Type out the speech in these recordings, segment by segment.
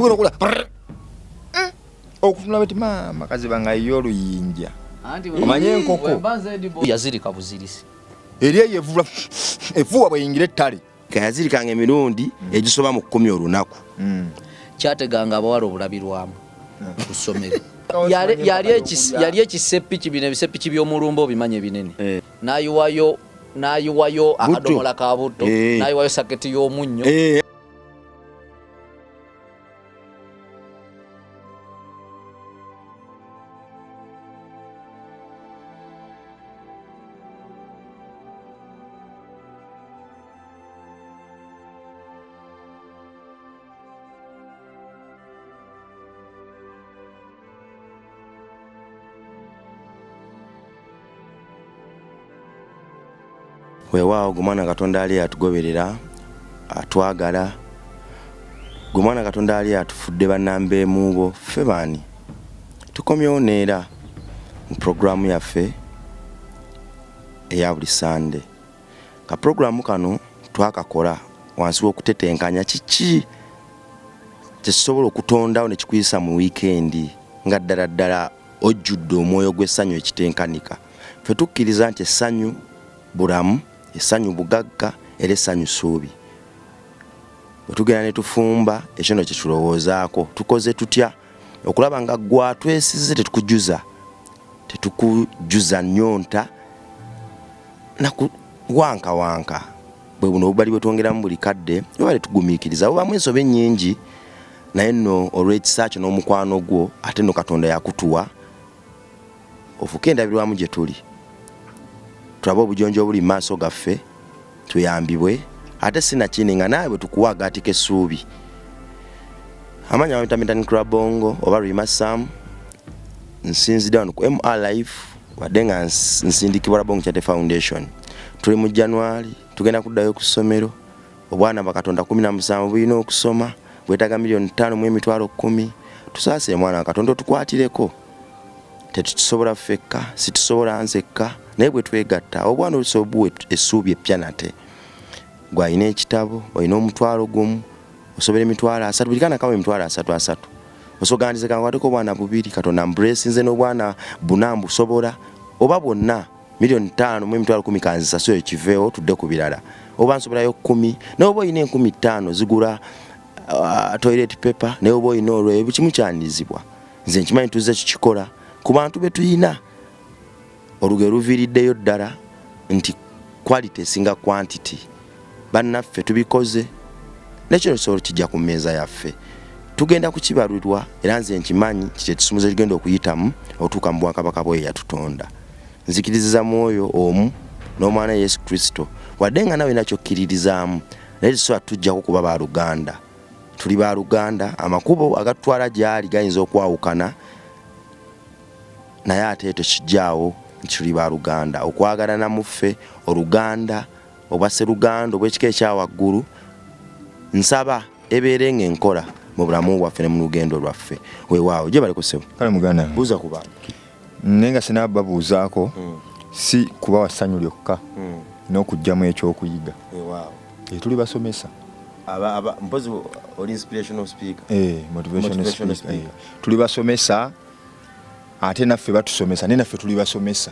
tugenda okula okutuna bati mama kaziba nga yo oluyinja omanye enkoko yazirika buzirisi eriyo evula efuwa bweyingira ettale kayazirikanga emirundi egisoba mu 10 olunaku kyateganga abawala obulabirwamu ku ssomero yali ekisepiki bino ebisepiki by'omulumba obimanye binene n'ayiwayo akadomola ka butto n'ayiwayo saketi y'omunnyo weewaawo gumwana Katonda ali atugoberera atwagala gumwana Katonda ali atufudde bannambe mubo ffe baani tukomyewo neera mu programu yaffe eya buli Sande ka programu kano twakakola wansi w'okutetenkanya kiki kyekisobola okutondawo ne kikuyisa mu wiikendi nga ddala ojjudde omwoyo gw'essanyu ekitenkanika ffe tukkiriza nti essanyu bulamu essanyu bugagga era essanyu ssuubi bwe tugenda ne tufumba ekyo no kye tulowoozaako tukoze tutya okulaba nga gwa twesize tetukujuza nnyonta wanka bwe buno obubali bwe twongeramu buli kadde obale tugumiikiriza obamu ensobe ennyingi naye nno olw'ekisa kyo n'omukwano gwo ate nno Katonda yakutuwa ofuke endabirwamu gye tuli tulabe obujonjo obuli mu maaso gaffe tuyambibwe ate sinakini nga naawe bwe tukuwaga atika essuubi amanya wamitamitani Krabongo oba Rima Sam nsinzidde wano ku MR Life wadde nga nsindikibwa Rabongo Chate Foundation tuli mu January tugenda kuddayo ku ssomero obwana bakatonda 17 bulina okusoma bwetaaga $5,000,000 mu emitwalo 10 tusaase mwana Katonda tukwatireko tetusobola ffekka situsobola nzekka naye bwe twegatta obwana olusobuwe essuubi epya nate gwalina ekitabo olina omutwalo gumu osobera emitwalo 3 buli kana kawe emitwalo 3 osogandize kankwateko obwana 2 Katonda mbrace nze n'obwana bunambu sobola oba bwonna $5,000,000 mu emitwalo 10 kanzisa ekiveewo tudde ku birala oba nsobolayo 10 naye oba olina 5,000 zigula toilet paper naye oba olina olweyo bukimu kyanizibwa nze nkimanyi tuzze kikikola ku bantu betuyina olugero luviiriddeyo ddala nti quality esinga quantity bannaffe tubikoze nekyo kisobola kijja ku mmeeza yaffe tugenda kukibalirwa era nze nkimanyi kyetusumuze tugenda okuyitamu otuuka mu bwakabaka bwe yatutonda nzikiriza mwoyo omu n'omwana Yesu Kristo wadde nga nawe nakyo kkiririzaamu naye tusobola tujjako kuba baaluganda tuli baaluganda amakubo agatutwala gyali gayinza okwawukana naye ate tekijjaawo nti tuli baaluganda okwagalana mu ffe oluganda obwasseruganda obw'ekika ekyawaggulu nsaba ebeere ng'enkola mu bulamu bwaffe ne mu lugendo lwaffe weewaawo gye bali kusebo kale muganda buuza ku bantu naye nga sinaba babuuzaako si kuba wassanyu lyokka n'okugyamu ekyokuyiga weewaawo tuli basomesa mpozi oli inspirational speaker motivational speaker tuli basomesa ate naffe batusomesa ne naffe tuli basomesa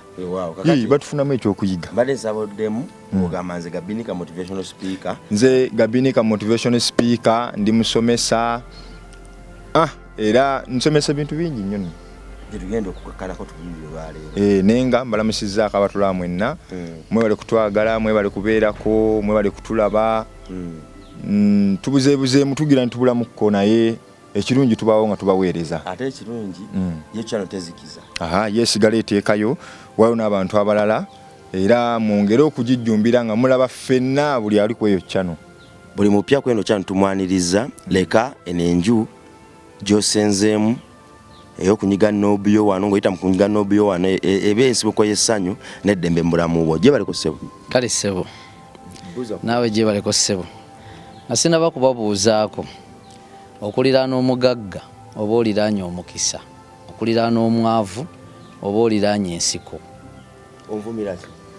batufunamu ekyokuyiga mbadde nsaboddemu ogamba nze Gabinika motivational speaker nze Gabinika motivational speaker ndi musomesa era nsomesa bintu bingi nnyo tugenda okukakkalako tubulire olwaleero nenga mbalamusizzaako abatulaba mwenna mwebale kutwagala mwebale kubeerako mwebale kutulaba tubuzeebuzeemu tugira ntubulamuko naye ekirungi tubaawo nga tubaweereza ate ekirungi ye kyano tezikiza yeesigala eteekayo waliwo n'abantu abalala era mwongere okugijjumbira nga mulaba ffenna buli ali ku eyo kyano buli mupya kweno kyano tumwaniriza leka enenju gy'osenzeemu ey'okunyiga noobiyo wano ng'oyita mu kunyiga noobiyo wano eba ensibuko y'essanyu n'eddembe mu bulamu bwo gye baleko ssebo kale ssebo naawe gye baleko ssebo nasinaba kubabuuzaako okuliraana omugagga oba oliraanye omukisa okuliraana omwavu oba oliraanye ensiko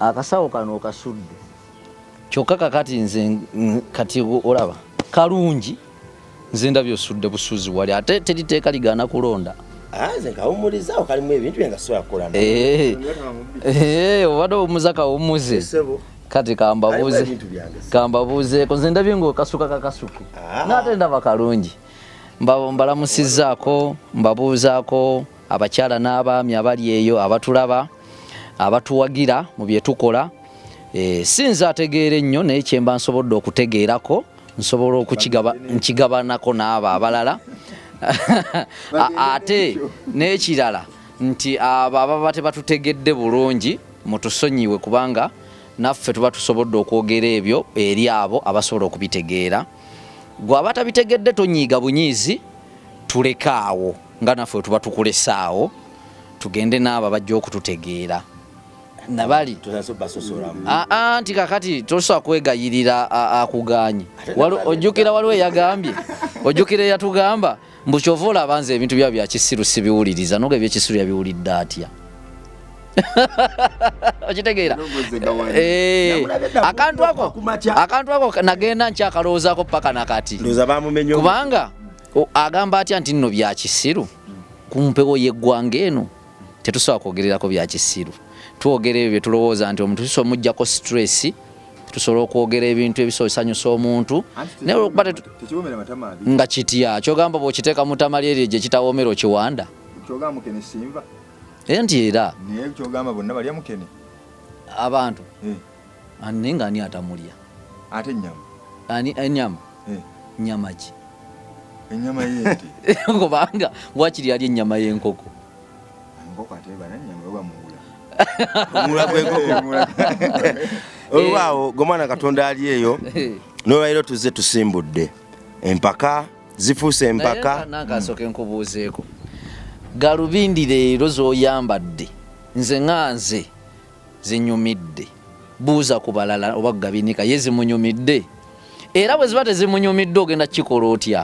akasawo kano okasudde kyokka kakati nze kati olaba kalungi nzinda byosudde busuzi wali ate teriteeka ligana kulonda nze kawumulizawo kalimu ebintu bye nga sobola kukola obadde omuza kawumuze kati kambabuuzeeko nze ndabye ng'okasuka kakasuke naate ndaba kalungi mbalamusizaako mbabuuzaako abakyala n'abaami abali eyo abatulaba abatuwagira mu bye tukola sinza ategeera ennyo naye kyemba nsobodde okutegeerako nsobola nkigabanako n'abo abalala ate n'ekirala nti abo ababa tebatutegedde bulungi mutusonyiwe kubanga naffe tuba tusobodde okwogera ebyo eri abo abasobola okubitegeera gwe aba tabitegedde tonyiiga bunyiizi tulekaawo nga naffe tuba tukulesaawo tugende n'abo abajja okututegeera nabali nti kakati tosobola kwegayirira akuganye ojjukira waliwo eyagambye ojjukira eyatugamba mbu kyova olaba nze ebintu byabo bya kisiru sibiwuliriza noga ebyekisiru yabiwulidde atya okitegeera akantu ako nagenda nkyakalowoozaako paka nakati kubanga agamba atya nti nno bya kisiru ku mpewo yeggwanga eno tetusobola kwogererako bya kisiru twogera ebyo bye tulowooza nti omuntu tusobola omuggyako stress tusobola okwogera ebintu ebisobosanyusa omuntu nga kitya kyogamba bw'okiteeka mu tama lyeryo gye kitawoomera okiwanda nti era abantu naye nga ani atamulya ate enyama nyama ki ennyama yenti kubanga wakiri ali ennyama y'enkoko olwawo gomwana Katonda ali eyo n'olwaliro tuze tusimbudde empaka zifuuse empaka nakasooka enkubuuzeeko galubindi leero z'oyambadde nze nganze zinyumidde buuza ku balala oba gabinika ye zimunyumidde era bwe ziba tezimunyumidde ogenda kukikola otya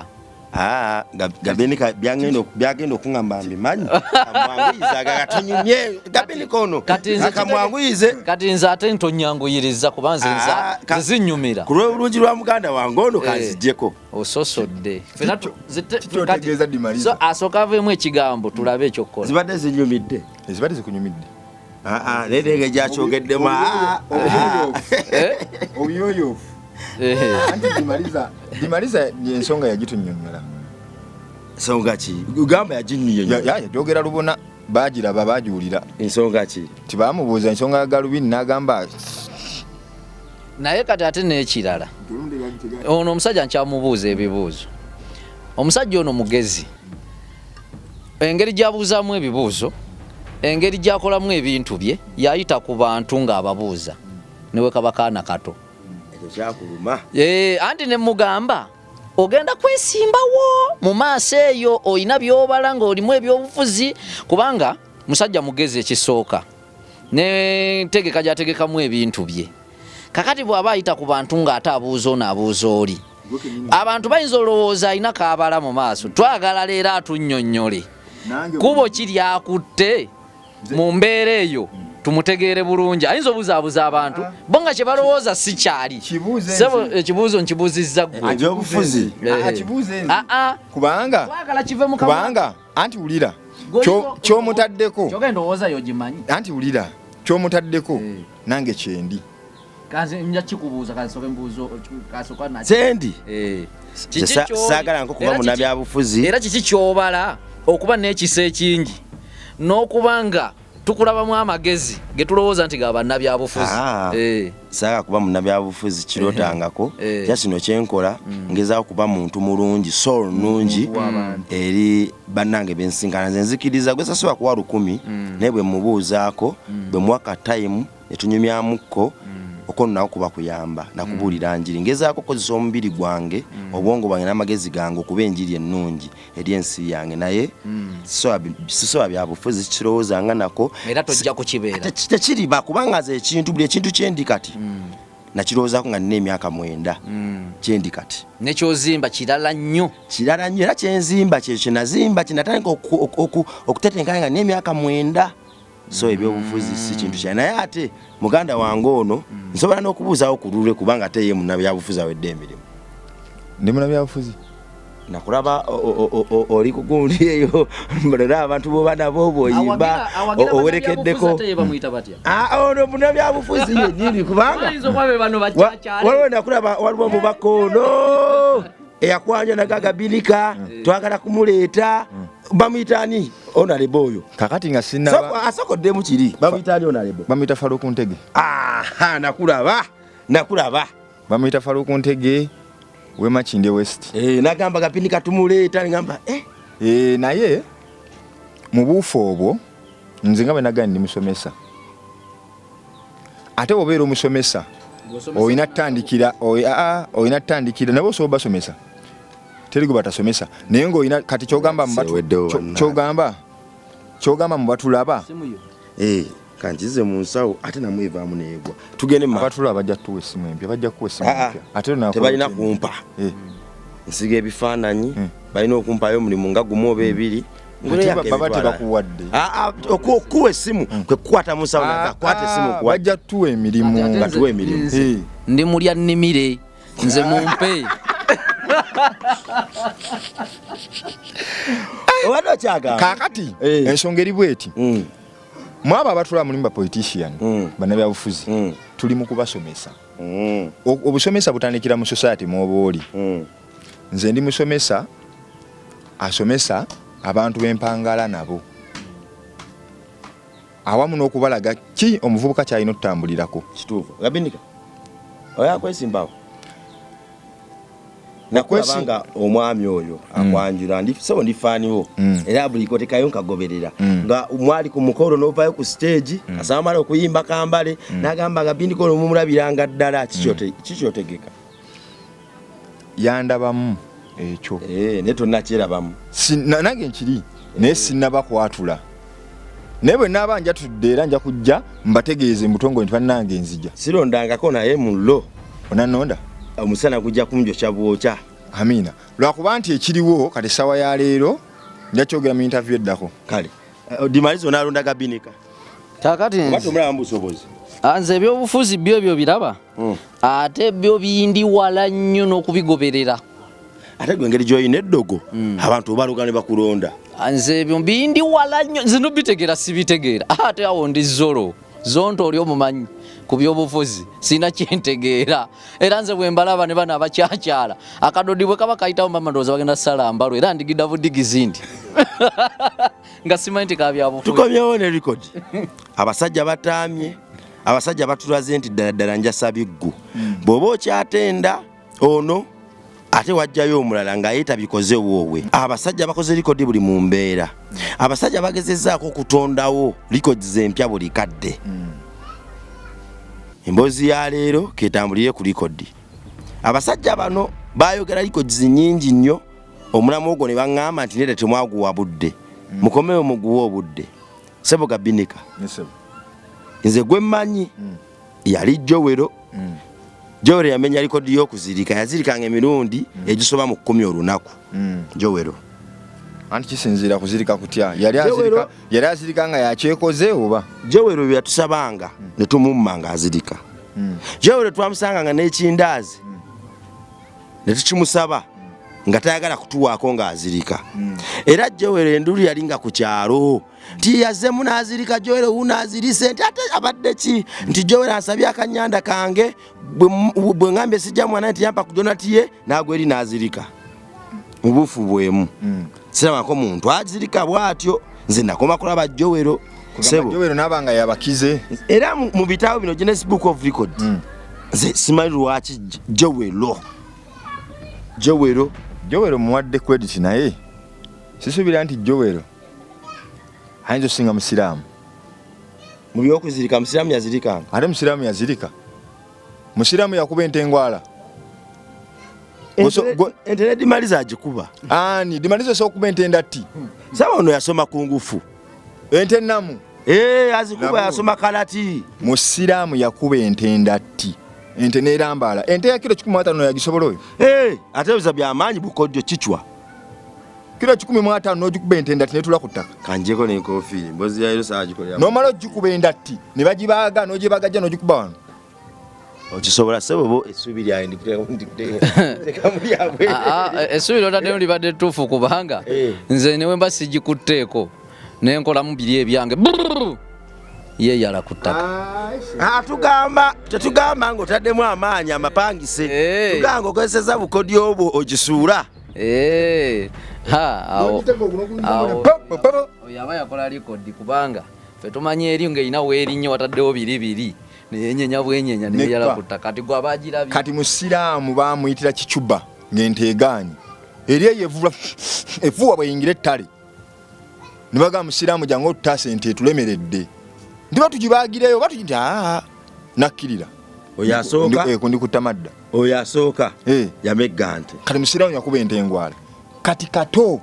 gabinika byagenda okuŋŋamba mbimanyi amwanguyiza gagatonyumye gabinika ono akamwanguyize kati nze ate ntonyanguyiriza kuba nze zinyumira ku lw'obulungi lwa muganda wange ono kanziggyeko ososodde asooka aveemu ekigambo tulabe ekyokukola zibadde zinyumidde ezibadde zikunyumidde nedenge gyakyogeddemu obuyoyoofu anti dimaliza ensonga yagitunyonnyola ensonga ki ugamba yaginyonnyola yajogera lubona bagiraba bagiwulira ensonga ki tibamubuuza ensonga ya galubindi n'agamba naye kati ate n'ekirala ono omusajja nkyamubuuza ebibuuzo omusajja ono mugezi engeri gy'abuuzaamu ebibuuzo engeri gy'akolamu ebintu bye yayita ku bantu ng'ababuuza newe kaba kaana kato anti ne mugamba ogenda kwesimbawo mu maaso eyo oyina byobala ng'olimu ebyobufuzi kubanga musajja mugezi ekisooka netegeka gyategekamu ebintu bye kakati bw'aba ayita ku bantu ng'ate abuuza ono abuuza oli abantu bayinza olowooza alina kaabala mu maaso twagala leero atunnyonnyole kubo kiryakutte mu mbeera eyo tumutegeere bulungi ayinza obuzaabuza abantu bo nga kye balowooza si kyali ekibuuzo nkibuuzizza gweobufuzi kubanga anti wulira kyomutaddeko kyogenda owooza yogimanyi anti wulira kyomutaddeko nange kyendi kyendi saagala nko kuba munabyabufuzi era kiki kyobala okuba n'ekisa ekingi n'okubanga tukulabamu amagezi getulowooza nti gabannabyabufuzi saaga kuba munnabyabufuzi kirootangako era kino kyenkola ngezaako kuba muntu mulungi soul nungi eri bannange bensinkana nze nzikiriza gwe sasobola kuwa 10 naye bwe mubuuzaako bwe muwaka time netunyumyamukko okono nawo kuba kuyamba nakubuulira njiri ngezaako kozesa omubiri gwange obwongo bwange n'amagezi gange okuba enjiri ennungi eri ensi yange naye sisobola byabufuzi kikirowoozanga nako era tojja kukibeera tekiriba kubanga nze ekintu buli ekintu kyendi kati nakirowoozaako nga nina emyaka 9 kyendi kati nekyozimba kirala nnyo era kyenzimba kyekyo kyenazimba kyenatandika okutetenkana nga nina emyaka 9 so ebyobufuzi si kintu kya naye ate muganda wange ono nsobola n'okubuuzaawo ku lulwe kubanga ate ye munnabyabufuzi awedde emirimu ndi munnabyabufuzi nakulaba oli kugundi eyo mbona abantu bo bana bo boyimba owerekeddeko ono buna byabufuzi yennyini kubanga waliwo nakulaba waliwo mubaka ono eyakwanya nagaga binika twagala kumuleeta bamuyitani onalebo oyo kakati nga sinaba asokoddemu kiri bamuyitani onalebo bamuyita Faruku Ntege nakulaba bamuyita Faruku Ntege Wemakinde West nagamba gabinika tumuleeta ngamba naye mu buufo obwo nze nga bwe nagamba ndi musomesa ate obeera omusomesa oyina ttandikira nabo osobola basomesa teri gwe batasomesa naye ng'oyina kati kyogamba mu batulaba kankize mu nsawo ate namwevaamu neegwa tugende abatulaba bajja tuwa essimu empya bajja kuwa essimu empya ate tebalina kumpa nsiga ebifaananyi balina okumpayo omulimu nga gumu oba ebiri baba tebakuwadde okuwa essimu kwe kukwata mu nsawo nakwata essimu bajja tuwa emirimu ndi mulya nnimire nze mumpe obadde okyagamba kaakati ensonga eri bweti mwabo abatulaba mulimu politician bannabyabufuzi tuli mu kubasomesa obusomesa butandikira mu society mwoba oli nze ndi musomesa asomesa abantu b'empangala nabo awamu n'okubalaga ki omuvubuka kyalina okutambulirako kituufu gabinika oyakwesimbawo nakwesanga omwami oyo akwanjula so ndi faaniwo era buliko tekayo nkagoberera nga mwali ku mukolo n'ovayo ku stage asamala okuyimba kambale nagamba gabinika olwo mumulabiranga ddala kikyotegeka yandabamu ekyo ne tonnakyerabamu nange nkiri naye sinnabakwatula naye bwe naaba njatudde era nja kujja mbategeeze mbutongo nti bannange nzija sirondangako naye mullo onannonda omusana gujja kunjokya bwokya amina lwakuba nti ekiriwo kati essawa ya leero njakyogera mu interview eddako kale dimalizo nalonda gabinika kakati batomulaba mubusobozi nze ebyobufuzi byo biraba ate byo bindi wala nnyo n'okubigoberera ate gwe engeri gy'olina eddogo abantu obaluga ne bakulonda nze ebyo bindi wala nnyo nze nobitegeera sibitegeera ate awo ndi zolo zonto oli omumanyi ku byobufuzi sina kyentegeera era nze bwe mbalaba ne bano abakyakyala akadodi bwe kaba kayitawo mama ndowooza bagenda ssala mbalo era ndigidda budigizi ndi nga simanyi nti kabyabufuzi tukomyewo ne record abasajja bataamye abasajja batulaze nti ddala njasa biggu bw'oba okyatenda ono ate wajjayo omulala ng'ayita bikoze wowe abasajja bakoze likodi buli mu mbeera abasajja bagezezzaako okutondawo likodi empya buli kadde emboozi ya leero ketambulire ku likodi abasajja bano bayogera likodi nnyingi nnyo omulamu ogwo ne baŋŋamba nti nedda temwaguwa budde mukomewo muguwa obudde sebo gabinika nze gwe mmanyi yali jowero Jowero yamenya likodi y'okuzirika yazirikanga emirundi egisoba mu 10 olunaku Jowero anti kisinzira kuzirika kutya yali azirika nga yakyekoze oba Jowero bye yatusabanga ne tumummanga azirika Jowero twamusanga nga n'ekindaazi ne tukimusaba nga tayagala kutuwaako ng'azirika era Jowero endulu yalinga ku kyalo nti yazemu n'azirika Jowero wuunazirise nti ate abadde ki nti Jowero ansabye akanyanda kange bwe ngambye sijja mwana nti yampa ku donati ye nagwe eri n'azirika mu buufu bwemu sirabako muntu azirika bw'atyo nze nakoma kulaba Jowero Jowero n'abanga yabakize era mu bitabo bino Guinness Book of Record nze simanyi lwaki Jowero muwadde credit naye sisuubira nti Jowero ayinza osinga musiraamu mu byokuzirika musiraamu yazirikanga ate musiraamu yazirika musiraamu yakuba entengwala ente dimaliza agikuba ani dimaliza so okuba entenda tti saba ono yasoma kungufu ente namu azikuba yasoma kalati musiraamu yakuba entenda tti ente nerambala ente ya kilo 15 yagisobola oyo ate biza byamaanyi bukodyo kichwa kilo 15 n'ogikuba entenda tti netula ku ttaka kanjeko n'enkofiiri mbozi ya yero saa gikolera nomala ogikuba endatti ne bagibaaga n'ogibagajja n'ogikuba wano okisobola sebo essuubi lyawe ndikuteeka muri abwe essuubi lyotaddemu libadde ttuufu kubanga nze newe mba sigikutteeko nenkolamu biri ebyange yeeyala ku ttaka. Tetugamba ng'otaddemu amaanyi amapangise, tugamba okozeseza bukodyo obwo ogisuula. Oyo aba yakola likodi kubanga ffe tumanyi eri ng'erina weerinnye wataddewo biri neyenyenya bwenyenya neeyala ku ttaka. Kati gwe abagirabye. Kati mu Siraamu baamuyitira kicuba ng'ente egaanye. Eri eyo evuwa bweyingira ettale. Ne bagamba Musiraamu jangu otutaasa ente etulemeredde. Ndiba tugibaagireyo batugiti nakkirira. Oyo asooka ndi ku tamadda. Oyo asooka yamegga nte. Kati Musiraamu yakuba ente engwala. Kati kato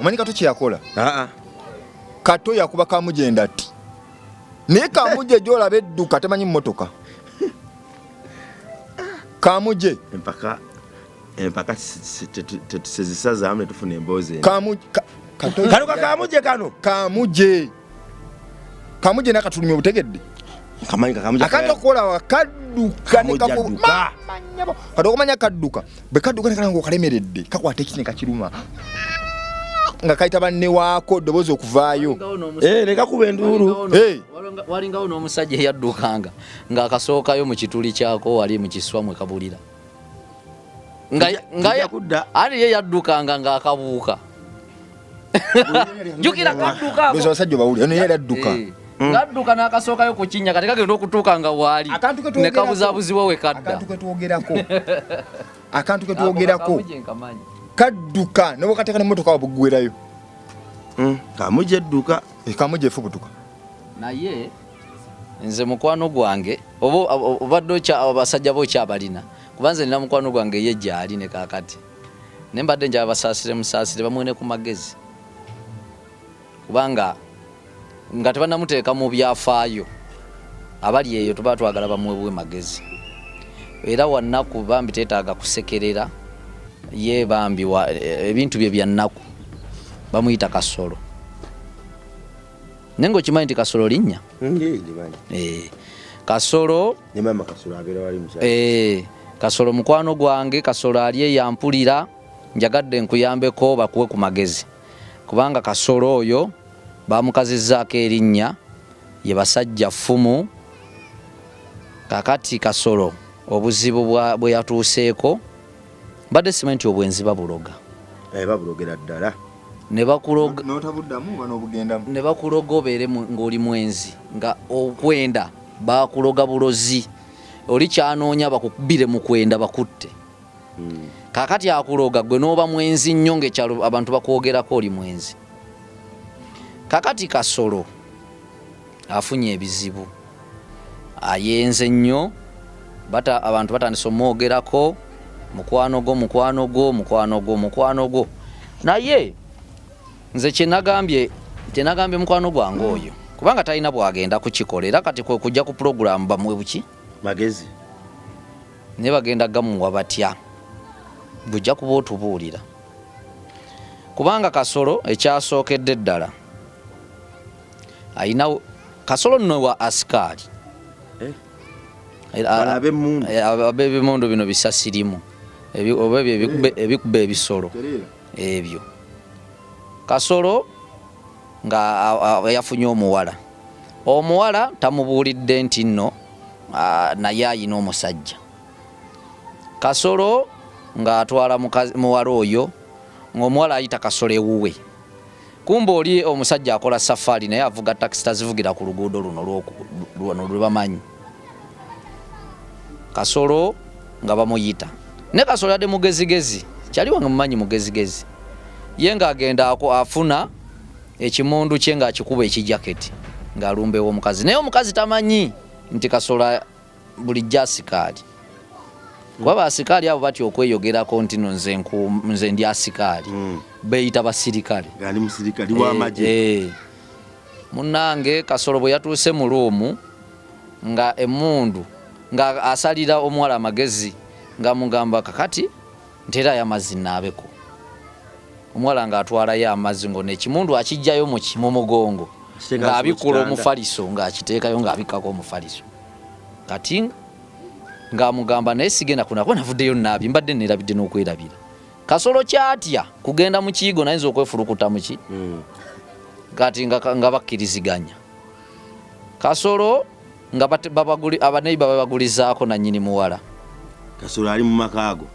omanyi kato kye yakola? Kato yakuba Kamugenda ati naye Kamuje gy'olaba edduka temanyi mmotoka. Kamuje empaka tetusezisazaamu ne tufuna emboozi Kamuje nakatulumya obutegedde akato kola wakadduka nekavuga kati okumanya kadduka bwe kadduka nekala ng'okalemeredde kakwata ekiti ne kakiruma nga kayita banne waako ddoboozi okuvaayo nekakuba enduulu. Walingawo n'omusajja eyaddukanga ng'akasookayo mu kituli kyako wali mu kiswa mwe kabulira ali ye yaddukanga ng'akabuuka. Jukira kadduka bezo basajja bawulira ne yadduka ngadduka n'akasookayo ku kinnya kati kagenda okutuuka nga waali ne kabuzaabuzibwa we kadda. Akantu ke twogerako kadduka ne bw'okateeka n'emmotoka wabuggwerayo. Kamuje edduka Kamuje efubutuka. Naye nze mukwano gwange obadde abasajja bokyabalina kuba nze nina mukwano gwange ye gyali ne kaakati ne mbadde njaba musaasire bamwene ku magezi kubanga nga tebannamuteeka mu byafaayo abali eyo tuba twagala bamwebwe magezi era wannaku bambi teetaaga kusekerera ye bambi ebintu bye byannaku bamuyita Kasolo. Nengo kimanyi nti Kasolo linnya? Kasolo Kasolo mukwano gwange. Kasolo ali eyampulira njagadde nkuyambeko bakuwe ku magezi kubanga Kasolo oyo bamukazizzaako erinnya ye basajja ffumu. Kakati Kasolo obuzibu bwe yatuuseeko mbadde simanyi nti obwenzi babuloga. Babulogera ddala ne bakuloga n'otabuddamu banoobugendamu ne bakuloga obeere ng'oli mwenzi nga okwenda bakuloga bulozi oli kyanoonya bakukubire mu kwenda bakutte. Kakati akuloga gwe n'oba mwenzi nnyo ng'ekyalo abantu bakwogerako oli mwenzi. Kakati Kasolo afunye ebizibu ayenze nnyo abantu batandise omwogerako mukwano gwo naye nze kyenagambye mukwano gwange oyo kubanga talina bwagenda kukikolera kati kwe kujja ku puroguramu bamwe buki magezi ne bagenda gamuwa batya bujja kuba otubuulira kubanga Kasolo ekyasookedde ddala ayina Kasolo nno wa asikali ab'ebimundu bino bisasirimu oba ebikuba ebisolo ebyo. Kasolo nga yafunye omuwala tamubuulidde nti nno naye ayina omusajja. Kasolo ng'atwala muwala oyo ng'omuwala ayita Kasolo ewuwe kumba oli omusajja akola safari naye avuga takisi tazivugira ku luguudo luno lwe bamanyi. Kasolo nga bamuyita ne Kasolo yadde mugezigezi kyaliwo nga mumanyi mugezigezi ye ng'agenda afuna ekimundu kye ng'akikuba ekijaketi ng'alumbewo omukazi naye omukazi tamanyi nti Kasolo bulijjo asikaali kuba basikaali abo batya okweyogerako nti no nze ndi asikaali beeyita basirikale gali musirikali w'amagye. Munnange Kasolo bwe yatuuse mu luumu nga emmundu nga asalira omuwala amagezi nga mugamba kakati nteerayo amazzi naabeko. Omuwala ng'atwalayo amazzi ngo nekimundu akijjayo mu mugongo ng'abikula omufaliso ng'akiteekayo ng'abikkako omufaliso. kati ng'amugamba naye sigenda kunako navuddeyo naabi mbadde neerabidde n'okwerabira Kasolo kyatya kugenda mu kiyigo nayinza okwefulukuta muki kati nga bakkiriziganya Kasolo nga abaneiba babagulizaako nannyini muwala Kasolo ali mu makaago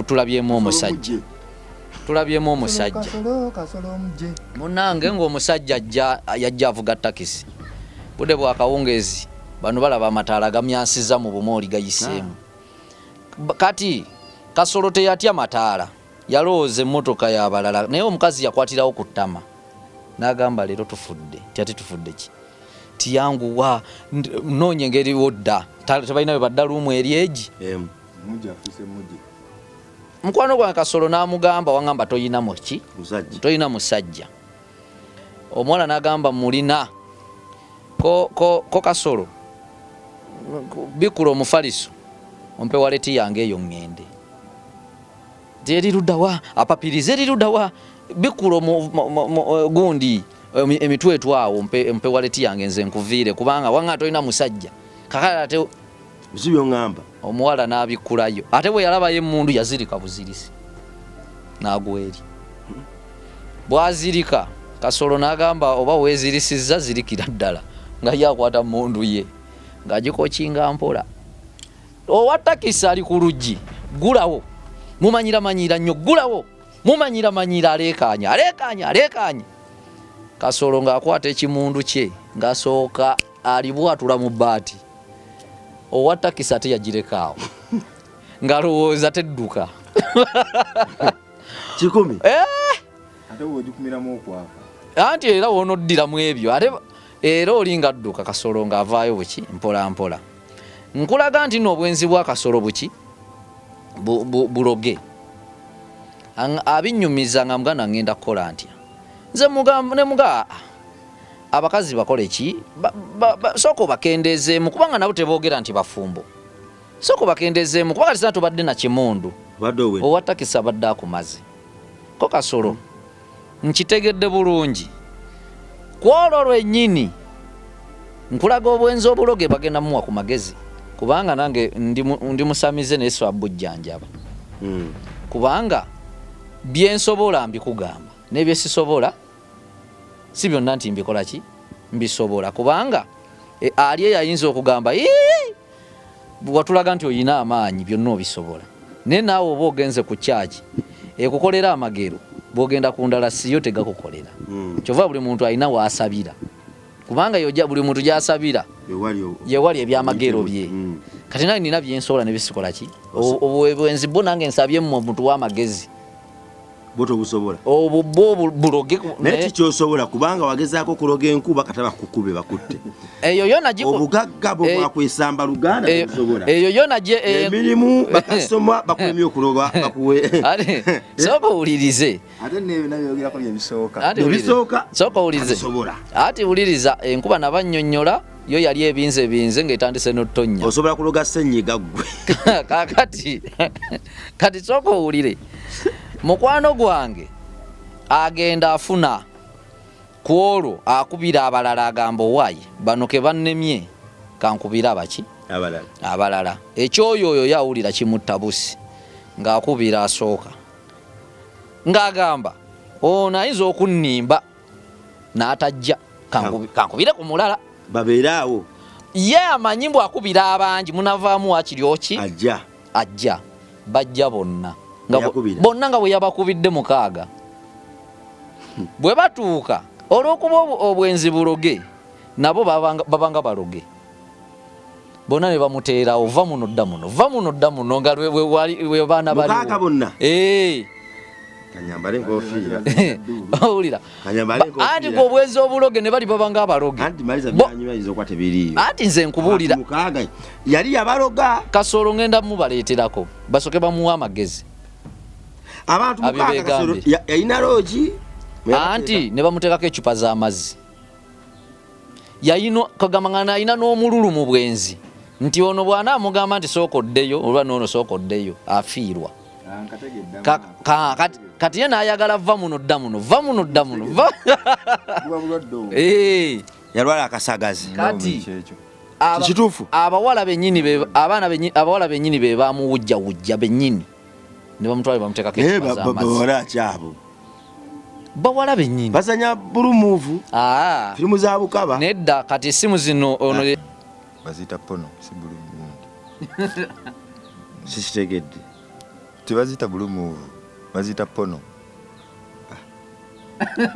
tulabyemu omusajja munange ng'omusajja yajja avuga takisi budde bwakawungezi bano balaba amataala gamyansiza mu bumooli gayiseemu kati Kasolo teyatya mataala yalowooza emmotoka y'abalala naye omukazi yakwatirawo ku ttama n'agamba leero tufudde tyati tufudde ki tiyanguwa noonya engeri wodda tebalinayo baddaluumu eri egi mukwano gwa Kasolo n'amugamba wangamba toyinamu ki toyina musajja omuwala n'agamba mulina ko Kasolo bikula omufaliso ompe waleti yange eyo ŋŋende teriruddawa apapirize eriruddawa bikula gundi emitwetu awo mpe waleti yange nze nkuviire kubanga wanga tolina musajja kakala ate bizibyo ngamba omuwala n'abikkulayo ate bwe yalabayo emmundu yazirika buzirisi n'agweri bwazirika Kasolo n'agamba oba weezirisizza zirikira ddala nga ye akwata mmundu ye ng'agikokinga mpola owa takisi ali ku luggi gulawo mumanyira nnyo gulawo mumanyira aleekaanya Kasolo ng'akwata ekimundu kye ng'asooka alibwatula mu bbaati owa takisi ate yagirekaawo ng'alowooza tedduka kikumi ate wogikumiramu okwafa anti era woonoddiramu ebyo ate era olinga dduka Kasolo ng'avaayo buki mpola mpola nkulaga nti n'obwenzi bwa Kasolo buki buloge abinnyumiza nga muganda ngenda kukola ntya nze muga abakazi bakole ki sooka obakendeezeemu kubanga nabo teboogera nti bafumbo sooka obakendeezeemu kubanga tisana tobadde na kimundu owa takisi abadde akumaze ko Kasolo nkitegedde bulungi kwolwo lwennyini nkulaga obwenzi obuloge bagenda muwa ku magezi kubanga nange ndi musamize naye so abujjanjaba kubanga byensobola mbikugamba n'ebyesisobola si byonna nti mbikola ki mbisobola kubanga ali eyayinza okugamba watulaga nti oyina amaanyi byonna obisobola naye naawe oba ogenze ku kyaki ekukolera amagero bwogenda ku ndala siyo tegakukolera kyova buli muntu alina waasabira kubanga buli muntu gyasabira yewali ebyamagero bye kati naye nina byensobola nebisikola ki obwenzi bwo nange nsabyemu omuntu w'amagezi botobusobola obwo buloge naye kyosobola kubanga wagezaako kuloga enkuba kataba kukube bakutte eyo yona obugagga bwo bwakwesamba luganda busobola eyo yona emirimu bakasoma bakwemye okuloga bakuwe sooka owulirize ate nebyogerako byebisooka sooka owulirize ati wuliriza enkuba nabannyonnyola yo yali ebinze ng'etandise n'ottonnya osobola kuloga ssenyiga ggwe kati sooka owulire mukwano gwange agenda afuna ku olwo akubira abalala agamba owaayi bano ke bannemye kankubira abaki abalala ekyoyo oyo yawulira kimutta busi ng'akubira asooka ng'agamba ono ayinza okunnimba n'atajja kankubire ku mulala babeere awo ye amanyi mbw akubira abangi munavaamu wakiryoki ajja bajja bonna nga bwe yabakubidde mukaaga bwe batuuka olw'okuba obwenzi buloge nabo babanga baloge bonna ne bamuteerawo va muno dda muno nga we baana baliwo bonna kanyambale enkofiira owulira anti gwe obwenzi obuloge ne bali babanga abaloge anti nze nkubuulira mukaaga yali yabaloga Kasolo ngenda mubaleeterako basoke bamuwa amagezi abantu mukaaga Kasolo yalina loogi anti ne bamuteekako ecupa z'amazzi kagambangana alina n'omululu mu bwenzi nti ono bwana amugamba nti sooka oddeyo olwa noono sooka oddeyo afiirwa kati ye n'ayagala va muno dda muno yalwala akasagazi kituufu abawala bennyini abawala bennyini be bamuwujjawujja bennyini ne bamutwala bamuteekako ekikuba bawala akyabo bawala bennyini bazanya bulumuuvu firimu za Bukaba nedda kati essimu zino ono baziyita pono si bulumuuvu sikitegedde tebaziyita bulumuuvu baziyita pono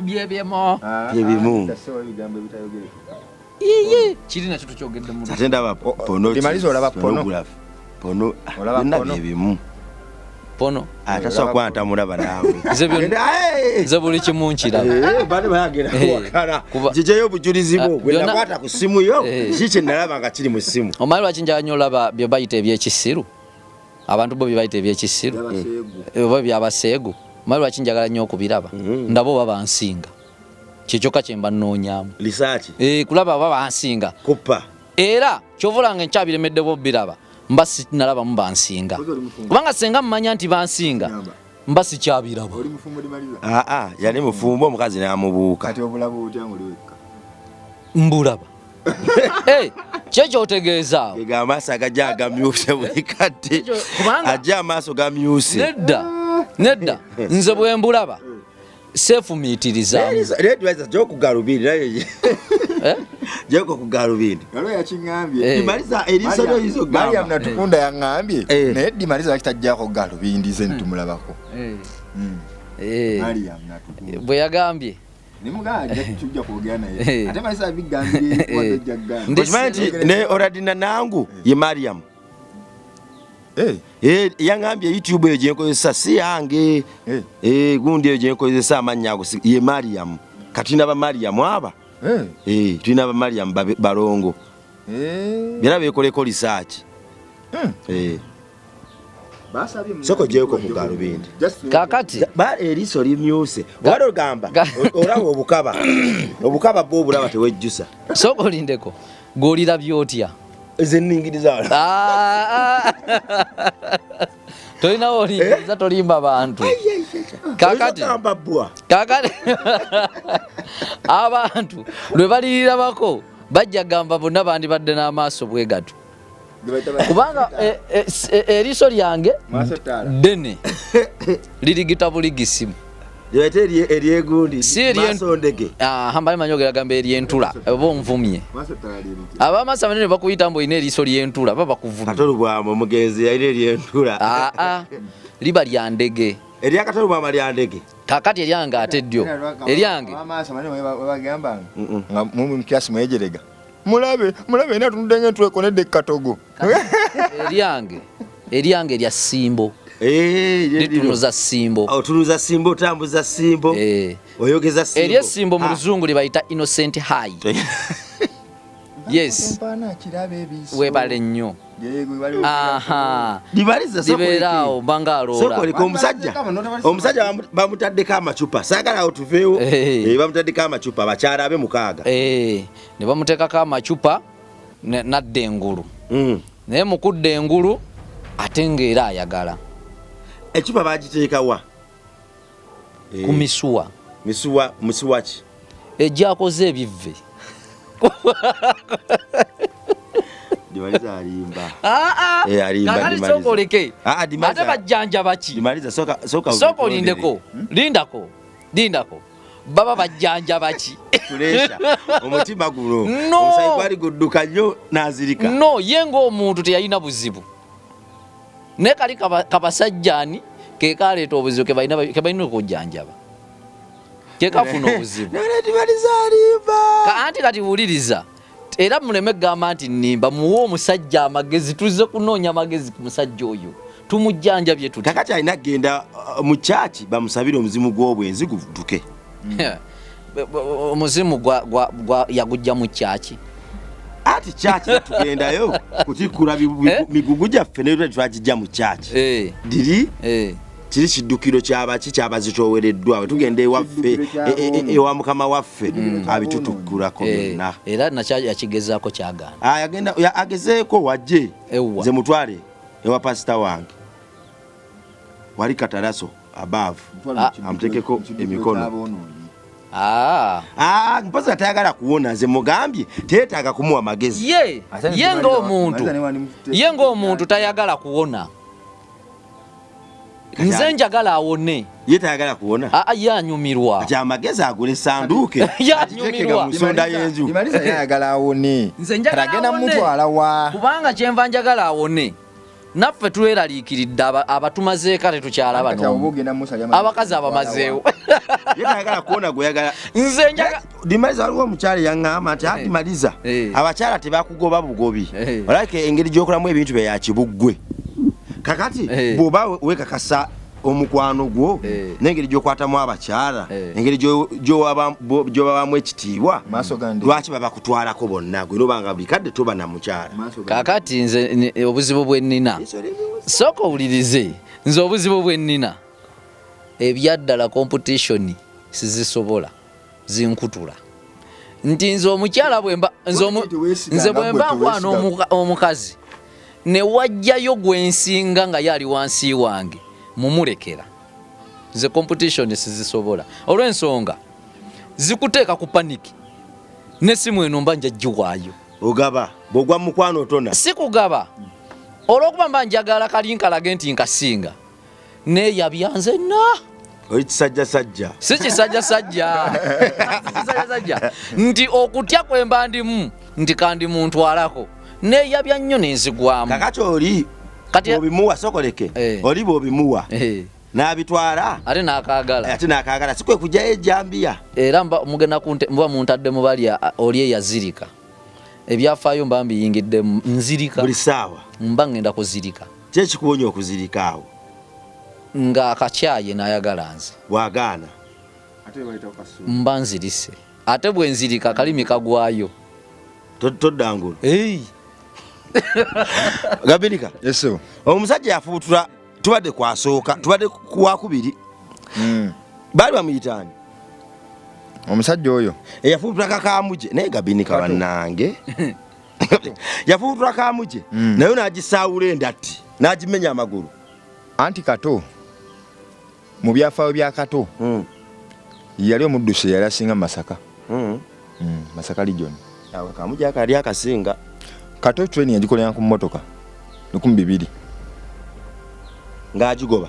byebyemo iye kiri nakyo tukyogedde mu ate ndaba pono limaliza olaba pono byebimu pono atasobola kuba ntamulaba naawe nze buli kimu nkiraba bali bayagera kuwakana kikyeyo obujulizi bwo gwe nakwata ku ssimu yo kiki nalaba nga kiri mu ssimu omanyi lwaki njala nnyo olaba bye bayita ebyekisiru abantu bo bye bayita ebyekisiru oba byabaseegu omanyi lwaki njagala nnyo okubiraba ndaba oba bansinga kyekyoka kye mba nnoonyaamu lisaaki kulaba oba bansinga kuppa era kyovulanga nkyabiremedde bo biraba mba sinalabamu bansinga kubanga senga mmanya nti bansinga mba sikyabiraba yali mufumbo omukazi n'amubuuka mbulaba kyekyo otegeezaawo ega amaaso agajja agamyuse buli kadde ajja amaaso gamyuse nedda nze bwe mbulaba seefumiitirizaamu gyokugalubindi naye gyeko kugalubindi dimaliza eriiso lyoyizo Mariam Natukunda yaŋŋambye naye dimaliza kitajjako galubindi ze nitumulabako Mariam Natukunda bwe yagambye okimanyi nti ne Oradina Nangu ye Mariam yaŋŋambye YouTube eyo gyenkozesa si yange gundi eyo gyenkozesa amannya ago ye Mariam kati tulina ba Mariam aba tulina ba Mariam balongo era beekoleko lisaaki soko gyeko ku galubindi kakati eriiso limyuse obadde ogamba olaba obukaba bwo obulaba tewejjusa soko lindeko gw'olirabye otya ezeningiriza tolinawo olingiriza tolimba bantu kakati abantu lwe balirirabako bajja gamba bonna bandibadde n'amaaso bwe gato kubanga eriiso lyange ddene lirigita buligisimu mbali manyogera gamba eryentula oba onvumye abamasa banene bakuyita mbu olina eriiso lyentula ba bakuvumye omugenzi yalina eryentula liba lya ndege eryakatolubwama lya ndege kakati eryange ate ddyo eryange nga mumukirasi mwejerega mulabe ina tunudde ng'entula ekonedde katogo eryange lya simbo litunuza simbo otunuza simbo otambuza simbo oyogeza simbo eryesimbo mu luzungu libayita innocent high yes webale nnyo libeeraawo mbanga aloola omusajja bamutaddeko amacupa saagala awo tuveewo bamutaddeko amacupa bakyala abe 6 ne bamuteekako amacupa nadda engulu naye mukudda engulu ate ng'era ayagala ecupa bagiteekawa ku misuwa ki ejjakoze ebivve Dimaliza alimba kakati soka oleke ate bajjanja baki soka lindako baba bajjanja baki tulesha omutima guno omusayi gwali gudduka nnyo n'azirika ye ng'omuntu teyalina buzibu ne kali kabasajjani ke kaleeta obuzibu ke balina okujjanjaba ke kafuna obuzibu Dimaliza alimba anti kati wuliriza era muleme gamba nti nnimba muwe omusajja amagezi tuzze kunoonya amagezi ku musajja oyo tumujjanjabye tuti kakati alina genda mu kyaki bamusabire omuzimu gw'obwenzi guduke omuzimu yagujja mu kyaki ati kyaki tugendayo kutikula migugu gyaffe ne twagijja mu kyaki diri kiri kiddukiro kyabazitoowereddwa bwe tugenda ewaffe ewa mukama waffe abitutukulako byonna era yakigezaako kyagaana agezeeko wajje nze mutwale ewa pasita wange wali katalaso abaavu amutekeko emikono Mpozzi atayagala kuwona nze mugambye teetaaga kumuwa magezi. Ye ng'omuntu tayagala kuwona. Nze njagala awone. Ye tayagala kuwona. Yanyumirwa. Kati amagezi agula essanduuke. Yanyumirwa. Musonda y'enju. Imaliza yayagala awone. Nze njagala awone. Agenda mutwala wa. Kubanga kyenva njagala awone. Naffe tweraliikiridde abatumazeeka tetukyalaba n'omu. Abakazi abamazeewo. Ye tayagala kuwona gweyagala. Nze njagala. Dimaliza waliwo omukyala yaŋŋamba nti Dimaliza abakyala tebakugoba bugobi. Olabika engeri gy'okolamu ebintu bye yakibuggwe. Kakati bw'oba weekakasa omukwano gwo n'engeri gy'okwatamu abakyala engeri gy'obabamu ekitiibwa lwaki baba kutwalako bonna gwe n'obanga buli kadde toba na mukyala. Kakati nze obuzibu bwe nnina sooka owulirize nze obuzibu bwe nnina ebyaddala competition sizisobola zinkutula nti nze omukyala nze bwe mba nkwana omukazi ne wajjayo gwensinga nga yali wansi wange mumulekera nze competition sizisobola olw'ensonga zikuteeka ku paniki n'essimu eno mba njaggiwaayo ogaba bw'ogwa mu mukwano otona si kugaba olw'okuba mba njagala kalinkalage nti nkasinga neeyabya nzenna oli kisajjasajja si kisajjasajja nti okutya kwe mba ndimu nti kandi muntwalako neeyabya nnyo nenzigwamu. Kakati oli obimuwa sokoleke oli bw'obimuwa n'abitwala ate n'akaagala si kwe kujjayo ejjambiya era mba muntaddemu balya oli eyazirika ebyafaayo mba mbiyingiddemu nzirika buli ssaawa mba ngenda kuzirika kyekikuwonya okuzirika awo nga akakyaye n'ayagala nze bw'agaana mba nzirise ate bwe nzirika akalimi kagwayo toddangula Gabinika yeso omusajja yafuutula tubadde kwasooka tubadde kuwakubiri baali bamuyitaani omusajja oyo eyafuutula kakamuje naye Gabinika bannange yafuutula kamuje naye n'agisaawula endatti n'agimenya amagulu anti Kato mu byafaayo bya Kato yali omuddusi yali asinga Masaka Masaka region awo kamuje akali akasinga Kato training yagikolera ku mmotoka 2000 ng'agigoba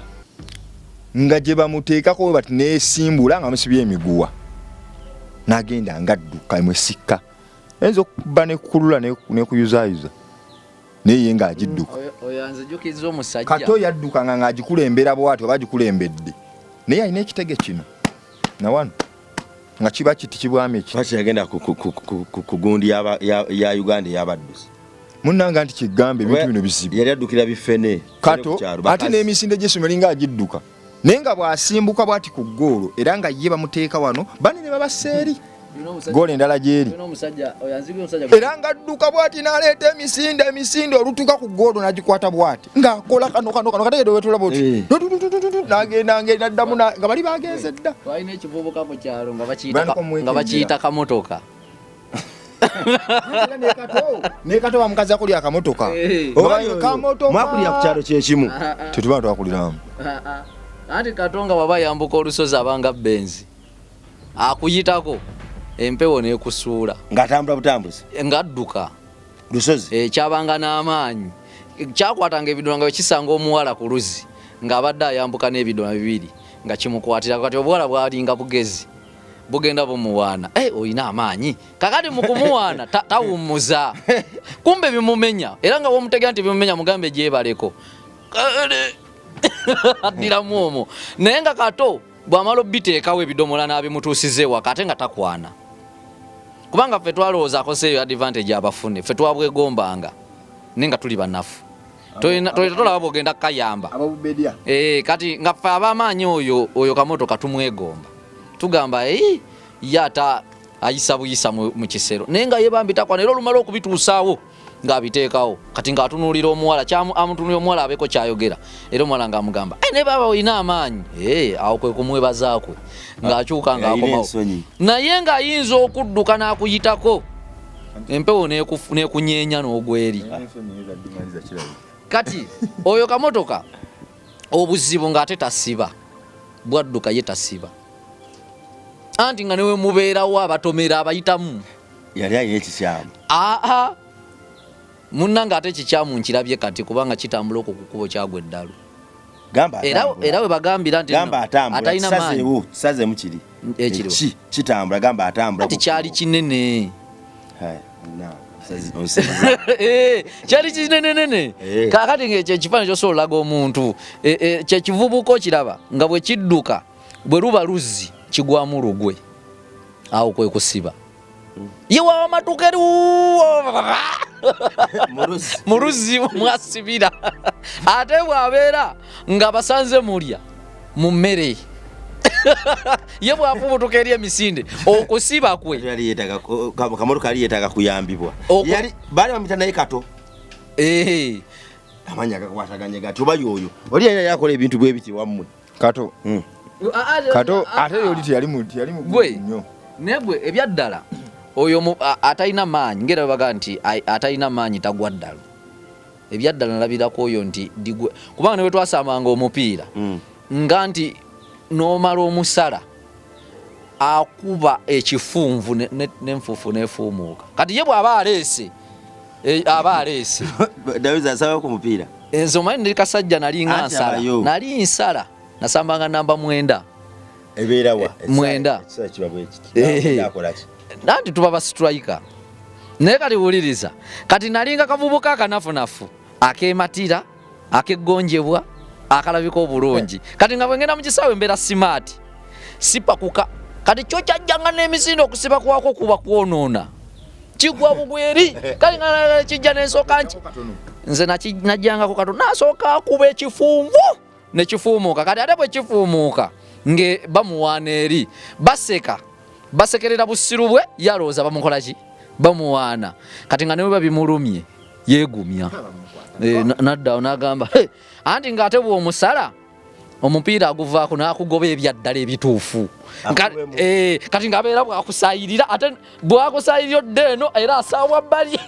nga gye bamuteekako we bati neesimbula nga musibye emiguwa n'agenda ngadduka emwesikka enza okuba nekulula nekuyuzaayuza naye ye ng'agidduka Kato yaddukanga ng'agikulembera bw'ati oba agikulembedde naye alina ekitege kino nawano nga kiba kiti kibwami eki lwaki yagenda ku gundi ya Uganda ey'abaddusi munnanga nti kigambe ebintu bino bizibu yali addukira bifene Kato ate n'emisinde gy'essomero nga agidduka naye nga bw'asimbuka bw'ati ku ggoolo era nga ye bamuteeka wano banene babaseeri goolo endala gyeri era nga adduka bw'ati n'aleeta emisinde olutuka ku ggoolo n'agikwata bw'ati ng'akola kano kategede wetula bw'oti n'agenda n'addamu nga bali bagenze dda balina ekivubuka mu kyalo nga bakiyita kamotoka ne Kato bamukazi akulya akamotoka mwakulira ku kyalo kyekimu tetuba twakuliramu anti Kato nga baba yambuka olusozi abanga benzi akuyitako empewo n'ekusuula ng'atambula butambuzi ng'adduka lusozi kyabanga n'amaanyi kyakwatanga ebidongo nga bekisanga omuwala ku luzi ng'abadde ayambuka n'ebidongo bibiri nga kimukwatira kati obuwala bwalinga bugezi bugenda bumuwaana oyina amaanyi kakati mu kumuwaana tawummuza kumbe bimumenya era nga bwomutegera nti bimumenya mugambe gyebaleko addiramu omwo naye nga Kato bw'amala obiteekawo ebidomola n'abimutuusiza ewaka ate nga takwana kubanga ffe twalowooza akoseeyo advantage abafune ffe twabwegombanga naye nga tuli bannafu tolaba bwogenda kukayamba kati nga ffe ab'amaanyi oyo kamotoka tumwegomba tugamba yata ayisa buyisa mu kisero naye nga yebambitakwa naye olumala okubituusaawo ng'abiteekawo kati ng'atunuulira omuwala amutunuulira omuwala abeeko kyayogera era omuwala ng'amugamba naye baba olina amaanyi awo kwe kumwebazaakwe ng'akyuka ng'akomawo naye ng'ayinza okudduka n'akuyitako empewo n'ekunyeenya n'ogweri kati oyo kamotoka obuzibu ng'ate tasiba bwadduka ye tasiba anti nga newe mubeerawo abatomera abayitamu yali ayina ekikyamu munnanga ate ekikyamu nkirabye kati kubanga kitambula okwo ku kkubo kyagwa eddalu era we bagambira nti atalina maanyi kisazeemu kiri kitambula gamba atambula kati kyali kinene kyali kinenenene kakati ekifaananyi kyosobola olaga omuntu kyekivubuka okiraba nga bwe kidduka bwe luba luzzi kigwamu lugwe awo kwe kusiba ye wawa matukeri mu luzzi mwasibira ate bwabeera nga basanze mulya mu mmere ye bwafubutuka eri emisinde okusiba kwe kamotoka yali yeetaaga kuyambibwa baali bamuyita naye Kato amanya gakwataganye gati oba yoyo oli yali yakola ebintu bwe biti wammwe Kato ate yoli tiyali nnyo nebwe ebyaddala oyo atalina maanyi ngera baga nti atalina maanyi tagwa ddala ebyaddala nalabirako oyo nti digwe kubanga newe twasamanga omupiira nga nti n'omala omusala akuba ekifunvu n'enfufu n'efuumuuka kati ye bw'aba aleese Dawizi asaba ku mupiira nze omanyi ndi kasajja nali nsala nasambanga namba 9 ebeerawa 9 nanti tuba ba striker naye kati wuliriza kati nalinga kavubuka akanafunafu akematira akeggonjebwa akalabika obulungi kati nga bwengenda mu kisaawe embeera smart sipakuka kati kyo kyajjanga n'emisinde okusiba kwako kuba kwonoona kigwa bugweri kali nga kijja n'ensooka nki nze najjangako katono nasooka akuba ekifunvu nekifuumuuka kati ate bwe kifuumuuka nge bamuwaana eri basekerera busiru bwe yalowooza bamukola ki bamuwaana kati nga newe babimulumye yeegumya naddawo n'agamba anti ng'ate bw'omusala omupiira aguvaako n'akugoba ebyaddala ebituufu kati ng'abeera bwakusaayirira ate bwakusaayirira oddeeno era asaawa bbali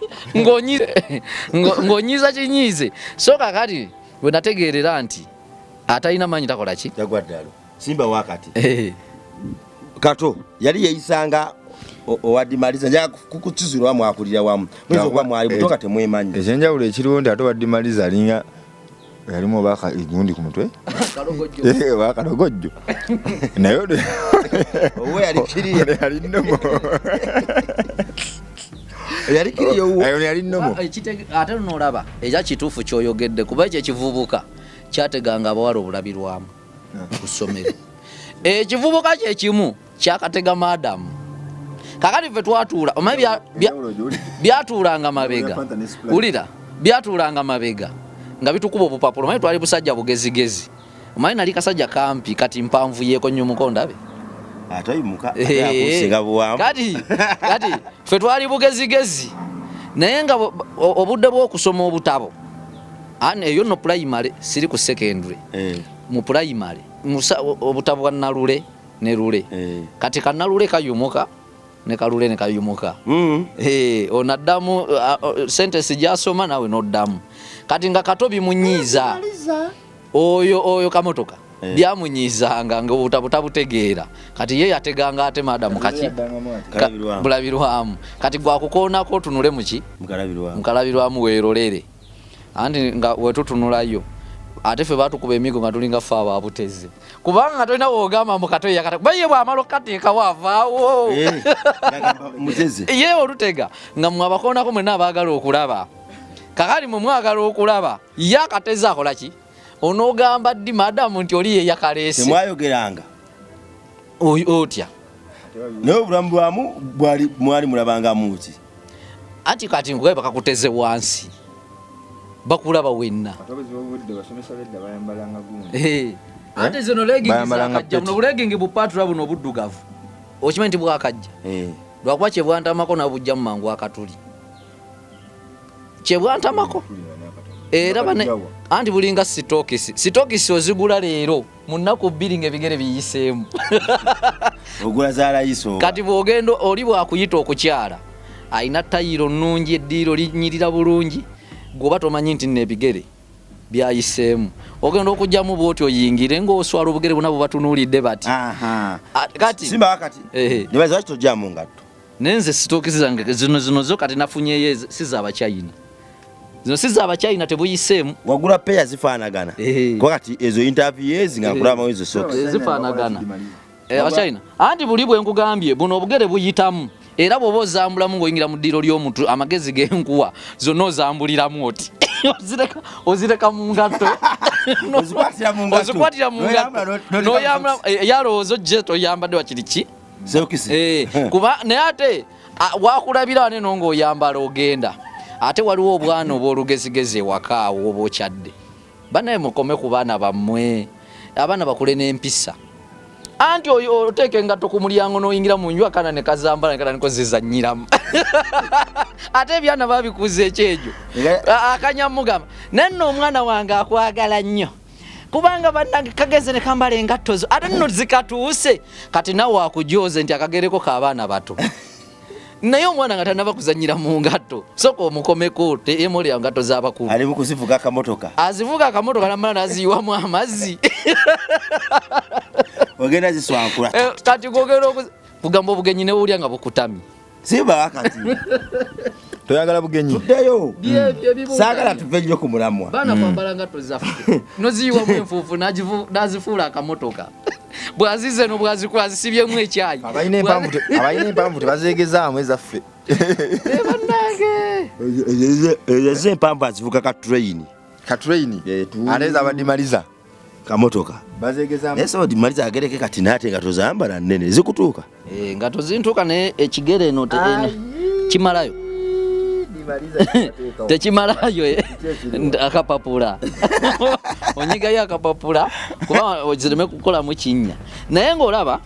ng'onyiiza kinyiize so kakati bwe nategeerera nti atalina maanyi takola ki yagwaddalo simba wakati Kato yali yeyisanga owadimaliza nja kukutizirwa mwakulira wamu mwizo kwa mwali butoka temwemanyi ekyenjawulo ekiriwo nti ate owadimaliza alinga yalimu obaka egundi ku mutwe bakalogojjo naye owe yalikiriye yali nnomo yali nnomo ate nolaba ekya kituufu kyoyogedde kuba ekyo ekivubuka kyateganga abawala obulabirwamu ku ssomero ekivubuka kyekimu kyakatega maadamu kakati ffe twatuula omanyi byatuulanga mabega wulira byatuulanga mabega nga bitukuba obupapula omanyi twali busajja bugezigezi omanyi nali kasajja kampi kati mpanvu yeeko nnyo mukondabe kati ffe twali bugezigezi naye nga obudde bw'okusoma obutabo eyo no primary siri ku secondary mu primary obutabo bwa Nalule ne Lule kati Kanalule kayumuka ne Kalule ne kayumuka onaddamu sentence gyasoma nawe noddamu kati nga Kato bimunyiiza oyo kamotoka byamunyiizanga nga obutabo tabutegeera kati ye yateganga ate madamu kaki bulabirwamu kati gwakukoonako tunule muki mukalabirwamu weerolere andi nga wetutunulayo ate ffe batukuba emigo nga tulinga ffe ababuteze kubanga tolina wogamba mu Kato yakata kuba ye bwamala okukateeka waavaawo ye olutega nga mwe abakoonako mwenna abaagala okulaba kakali mwe mwagala okulaba ye akateze akola ki onoogamba ddi madamu nti oli ye yakaleese temwayogeranga otya naye obulamu bwamu mwali mulabangamu ki anti kati ngwe bakakuteze wansi bakulaba wenna ate zino leggings buno bulegging bupatula buno buddugavu okimanyi nti bwakajja lwakuba kyebwantamako nabujja mu mangu akatuli kyebwantamako era anti bulinga sitokisi ozigula leero mu nnaku 2 ng'ebigere biyiseemu ogula zaalayiso kati bw'ogenda oli bwakuyita okukyala ayina tayiro nnungi eddiiro linyirira bulungi gwoba tomanyi nti nebigere byayiseemu ogenda okujjamu bwoti oyingire ng'oswala obugere bwonna bubatunulidde bati kati simba wakati nibaza lwaki tojjamu ngatto nenze sitookisi zange zino zo kati nafunyeyo sizabachina zino sizabachina tebuyiseemu wagula peya zifaanagana kuba kati ezo interview ezi nga nkulabamu ezo socks zifaanagana abachina anti buli bwe nkugambye buno obugere buyitamu era bw'oba ozambulamu ng'oyingira mu ddiiro ly'omuntu amagezi g'enkuwa zonna ozambuliramu oti ozireka mu ngatto ozikwatira mu ngatto n'oyambula yalowooza ojje toyambadde wakiriki kuba naye ate wakulabira wane no ng'oyambala ogenda ate waliwo obwana obw'olugezigezi ewaka awo oba okyadde banaye mukome ku baana bammwe abaana bakule n'empisa anti oyo oteeka engatto ku mulyango n'oyingira mu nju akana ne kazambala nekata niko zizanyiramu ate ebyana babikuza ekyejo akanyamugamba nanno omwana wange akwagala nnyo kubanga bannange kageze ne kambala engatto zo ate nno zikatuuse kati nawe akujoze nti akagereko k'abaana bato naye omwana nga tanaba kuzanyira mu ngatto soka omukomeko emoli ya ngatto z'abakulu ali mukuzivuga akamotoka azivuga akamotoka namala naziyiwamu amazzi ogenda ziswankula kati kwogera kugamba obugenyi ne bulya nga bukutami simba wakati toyagala bugenyi tuddeyo saagala tuve nnyo ku mulamwa baana kwambala ngatto zaffe noziyiwamu enfuufu nazifuula akamotoka bwazize no bwazisibyemu ekyayi abalina empamvu tebazeegezaamu ezaffe bannange ezo empamvu azivuga katraini ate ezabadimaliza kamotoka bazeegezaamu naye soba dimaliza agereke kati naate nga tozambala nnene zikutuuka nga tozintuuka naye ekigere eno kimalayo tekimalayo akapapula onyigayo akapapula kuba zireme kukolamu kinnya naye ng'olaba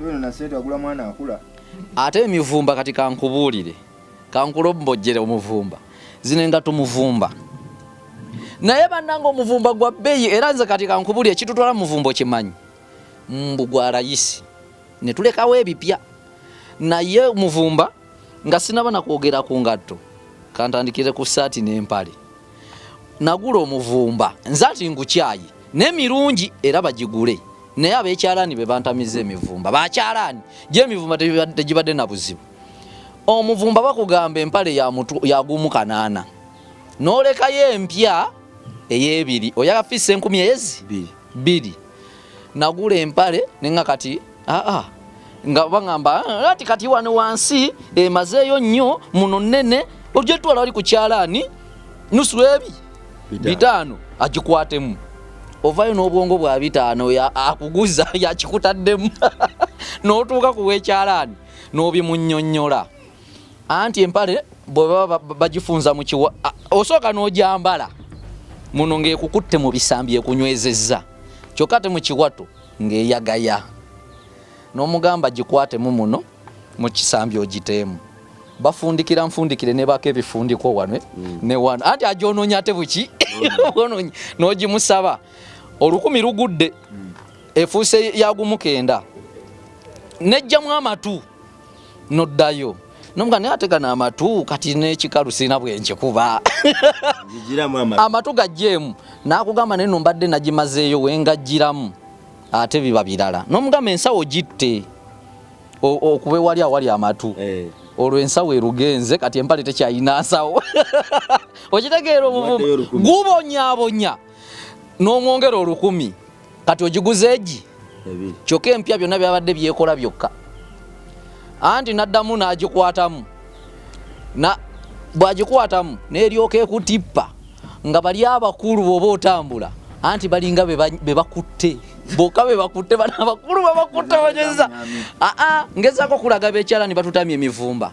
ate emivumba kati kankubuulire kankulombojjere omuvumba zino engatto muvumba naye bannanga omuvumba gwa bbeeyi era nze kati kankubuulire ekitutwala muvumba kimanyi mbu gwa rayisi ne tulekawo ebipya naye muvumba nga sinaba nakwogera ku ngatto kantandikire ku saati n'empale nagula omuvumba nze ati ngukyayi n'emirungi era bagigule naye abekyalaani be bantamiza emivumba bakyalaani gye emivumba tegibadde na buzibu omuvumba bakugamba empale yagumu kanaana n'olekayo empya ey'ebiri oyaga fisi 10 eyezi 2 nagula empale nenga kati nga bangamba ati kati wano wansi emazeeyo nnyo muno nnene ojja twala wali ku kyalaani nusu ebi 5 agikwatemu ovayo n'obwongo bwa 5 akuguza yakikutaddemu n'otuuka ku wekyalaani n'obimunnyonnyola anti empale bwebaba bagifunza mu kiwa osooka n'ogyambala muno ng'ekukutte mu bisambi ekunywezezza kyokka ate mu kiwato ng'eyagaya n'omugamba gikwatemu muno mu kisambi ogiteemu bafundikira nfundikire ne bako ebifundiko wano ne wano anti ajononya ate buki n'ogimusaba 10 lugudde efuuse yagumukenda nejjamu amatu noddayo nomugamba naye ate gano amatu kati n'ekikalu sirina bwenkikuba amatu gajjeemu n'akugamba naye nombadde nagimazeeyo wengajjiramu ate biba birala n'omugamba ensawo gitte okube wali awali amatu olwo ensawo erugenze kati empale tekyayina nsawo okitegeera omuvumba gubonyaabonya n'omwongera 10 kati ogiguze egi kyokka empya byonna byabadde byekola byokka anti naddamu n'agikwatamu bw'agikwatamu n'eryoka ekutippa nga bali abakulu bw'oba otambula anti balinga be bakutte bokka be bakutte bana abakulu babakutte banyeza ngezaako kulaga bekyalani batutamya emivumba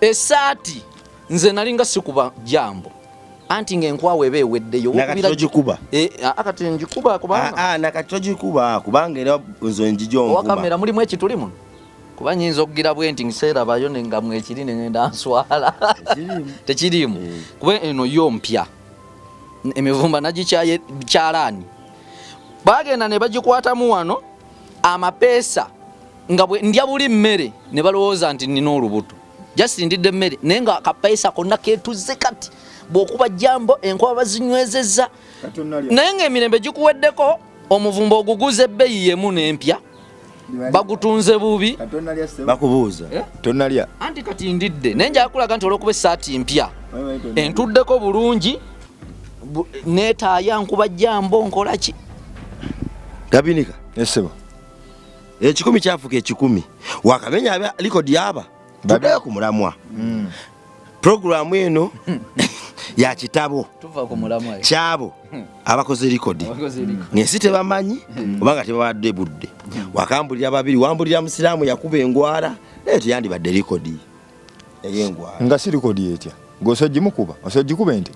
esaati nze nalinga sikuba jambo anti ng'enkwawa eba eweddeyo kati ngikuba kubanga era nze njijonguma wakamera mulimu ekituli muno kuba nyinza okugira bwenti ngiseerabayo nengamu ekiri nengenda nswala tekirimu kuba eno yo mpya emivumba nagikyalaani bagenda ne bagikwatamu wano amapeesa nga ndya buli mmere ne balowooza nti nina olubuto just ndidde mmere naye nga akapeesa konna ketuze kati bw'okuba jambo enkuba bazinywezezza naye ng'emirembe gikuweddeko omuvumba oguguza ebbeeyi yemu n'empya bagutunze bubi bakubuuza tonalya anti kati ndidde naye njala kulaga nti olw'okuba essaati mpya entuddeko bulungi neetaaya nkuba jambo nkola ki Gabinika esebo 10 kyafuka 10 wakamenya likodi yaba tuddeyo ku mulamwa programu eno ya kitabo tuva ku mulamwa kyabo abakoze likodi ng'ensi tebamanyi obanga tebabadde budde wakambulira babiri wambulira musiraamu yakuba engwara tuyandibadde likodi ey'engwara nga si likodi etya ng'osogimukuba osogikuba ente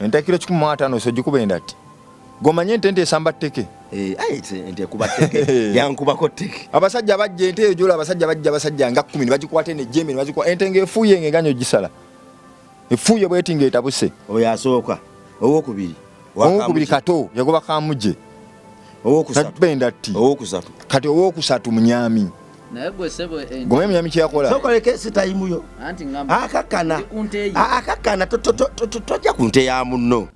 entakiro 15 osogikuba ente ati gomanye ente esamba tteke ente kuba tteke yankubako tteke abasajja bajja ente eyo gyola abasajja bajja basajja nga 10 ne bagikwata n'ejjembe ne bagikuba ente ng'efuuye ng'eganyo gisala efuuye bweti ng'etabuse oyo asooka owokubiri kato yagoba kamuje owokusatu benda ati owokusatu kati owokusatu munyami naye gwe sebo gome munyami kyakola sokoleke sitayimuyo anti ngamba akakana tojja ku nte ya munno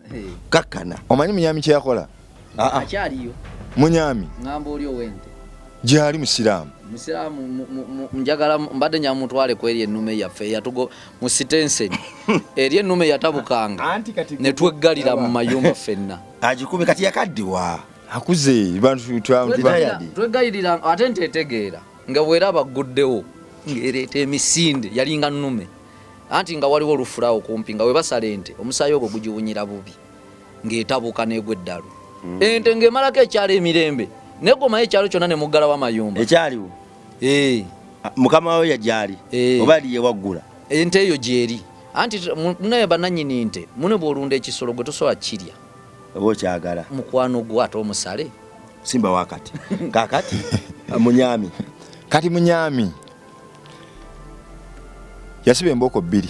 kakkana omanyi munyami kyakola akyaliyo munyami ngamba oli owente gyali musiraamu njagala mbadde nyamutwale ku eri ennume yaffe yatugo mu sitenseni eri ennume yatabukanga ne tweggalira mu mayumba ffenna agikube kati yakaddiwa akuze bantu tweggalirira ate ntetegeera nga bweraba guddewo ng'ereeta emisinde yalinga nnume anti nga waliwo olufulawo kumpi nga we basala ente omusaayi ogwo gugiwunyira bubi ng'etabuka n'egwa eddalu ente ng'emalako ekyalo emirembe negomayo ekyalo kyonna ne muggala w'amayumba ekyaliwo mukama wawe yajali oba aliye waggula ente eyo gyeri anti munaye bannannyini nte mune bw'olunda ekisolo gwe tosobola kirya oba okyagala mukwano gwo ate omusale simba wakati kakati munyami kati munyami yasiba embooko 2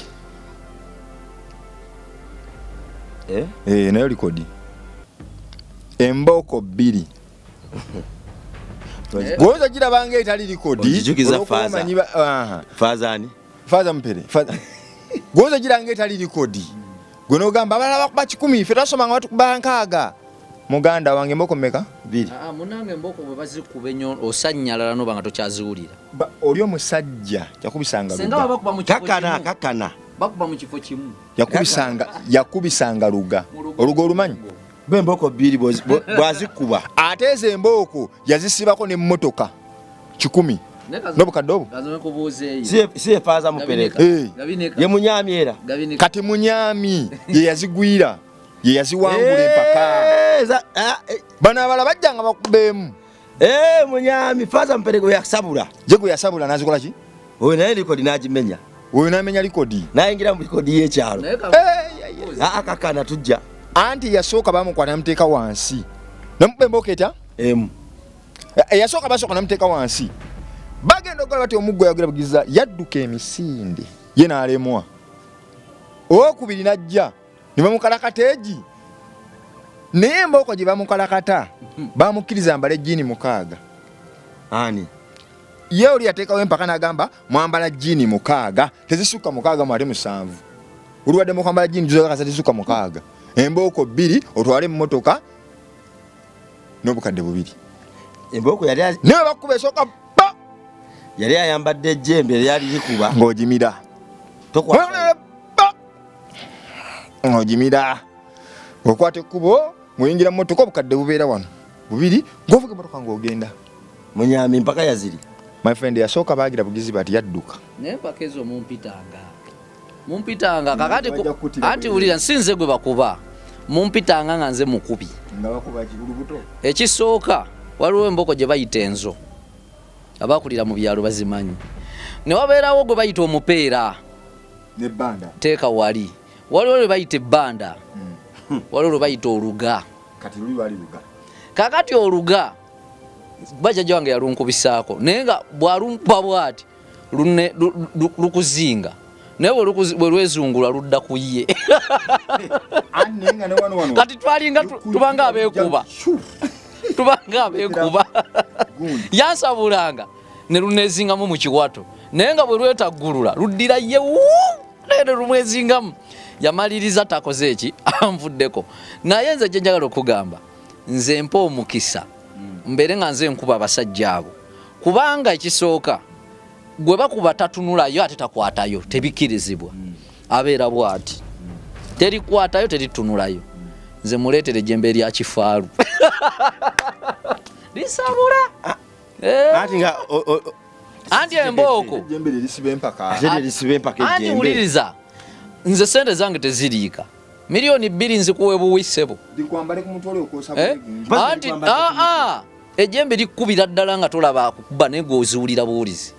nayo likodi embooko 2 gwoza girabanga etali likodi faza mpere gwoza giranga etali likodi gwe nogamba abalala bakuba 10 ffe twasoma nga batukuba 6 muganda wange embooko mmeka 2 munange embooko bwe bazikuba ennyo osanyalala noba nga tokyaziwulira oli omusajja yakubisanga kakana bakuba mu kifo kimu yakubisanga luga oluga olumanyi bembooko 2 bwazikuba ate ezo embooko yazisibako n'emmotoka 10 n'obukadde obwo si efaaza mupereka ye munyami era kati munyami ye yazigwira ye yaziwangula empaka bano abala bajjanga bakubeemu munyami faaza mupereka we yasabula je gwe yasabula nazikola ki oyo naye likodi n'agimenya oyo n'amenya likodi nayingira mu likodi y'ekyalo akakana tujja anti yasooka bamukwata namuteeka wansi namukuba embooko etya eyasooka basooka namuteeka wansi bagenda okola bati omuggo yagira bugiza yadduka emisinde ye n'alemwa owokubiri najja ne bamukalakata egi naye embooko gye bamukalakata bamukkiriza mbala ejjiini 6 ani ye oli yateekawo empaka n'agamba mwambala jjiini 6 tezisukka 6 mu ate 7 oluwadde mu kwambala jjiini zozakasa tezisukka 6 embooko 2 otwale emmotoka n'obukadde 2 embooko yali naye bakuba esooka ba yali ayambadde ejjembe lyali likuba ng'ogimira ng'ogimira okwata ekkubo ng'oyingira mu mmotoka obukadde bubeera wano 2 ng'ovuga emmotoka ng'ogenda munyami mpaka yaziri my friend yasooka baagira bugizi bati yadduka naye mpaka ezo mumpitanga kakati anti wulira nsinze gwe bakuba mumpitanga nga nze mukubi ekisooka waliwo embooko gye bayita enzo abakulira mu byalo bazimanyi ne wabeerawo gwe bayita omupeera teeka wali waliwo lwe bayita ebbanda waliwo lwe bayita oluga kakati oluga bajjajja wange yalunkubisaako naye nga bw'alunkuba bw'ati lukuzinga naye bwe lwezungula ludda ku ye kati twalinga tubanga abeekuba yansabulanga ne luneezingamu mu kiwato naye nga bwe lwetaggulula luddira ye ne lumwezingamu yamaliriza takoze eki anvuddeko naye nze kye njagala okugamba nze mpa omukisa mbere nga nze nkuba abasajja abo kubanga ekisooka gwe bakuba tatunulayo ate takwatayo tebikkirizibwa abeera bw'ati terikwatayo teritunulayo nze muleetere ejjembe lya kifaalu lisabula anti embooko anti wuliriza nze sente zange teziriika miliyoni 2 nzikuwe buwisebo anti ejjembe likkubira ddala nga tolaba kukuba naye gwoziwulira buwulizi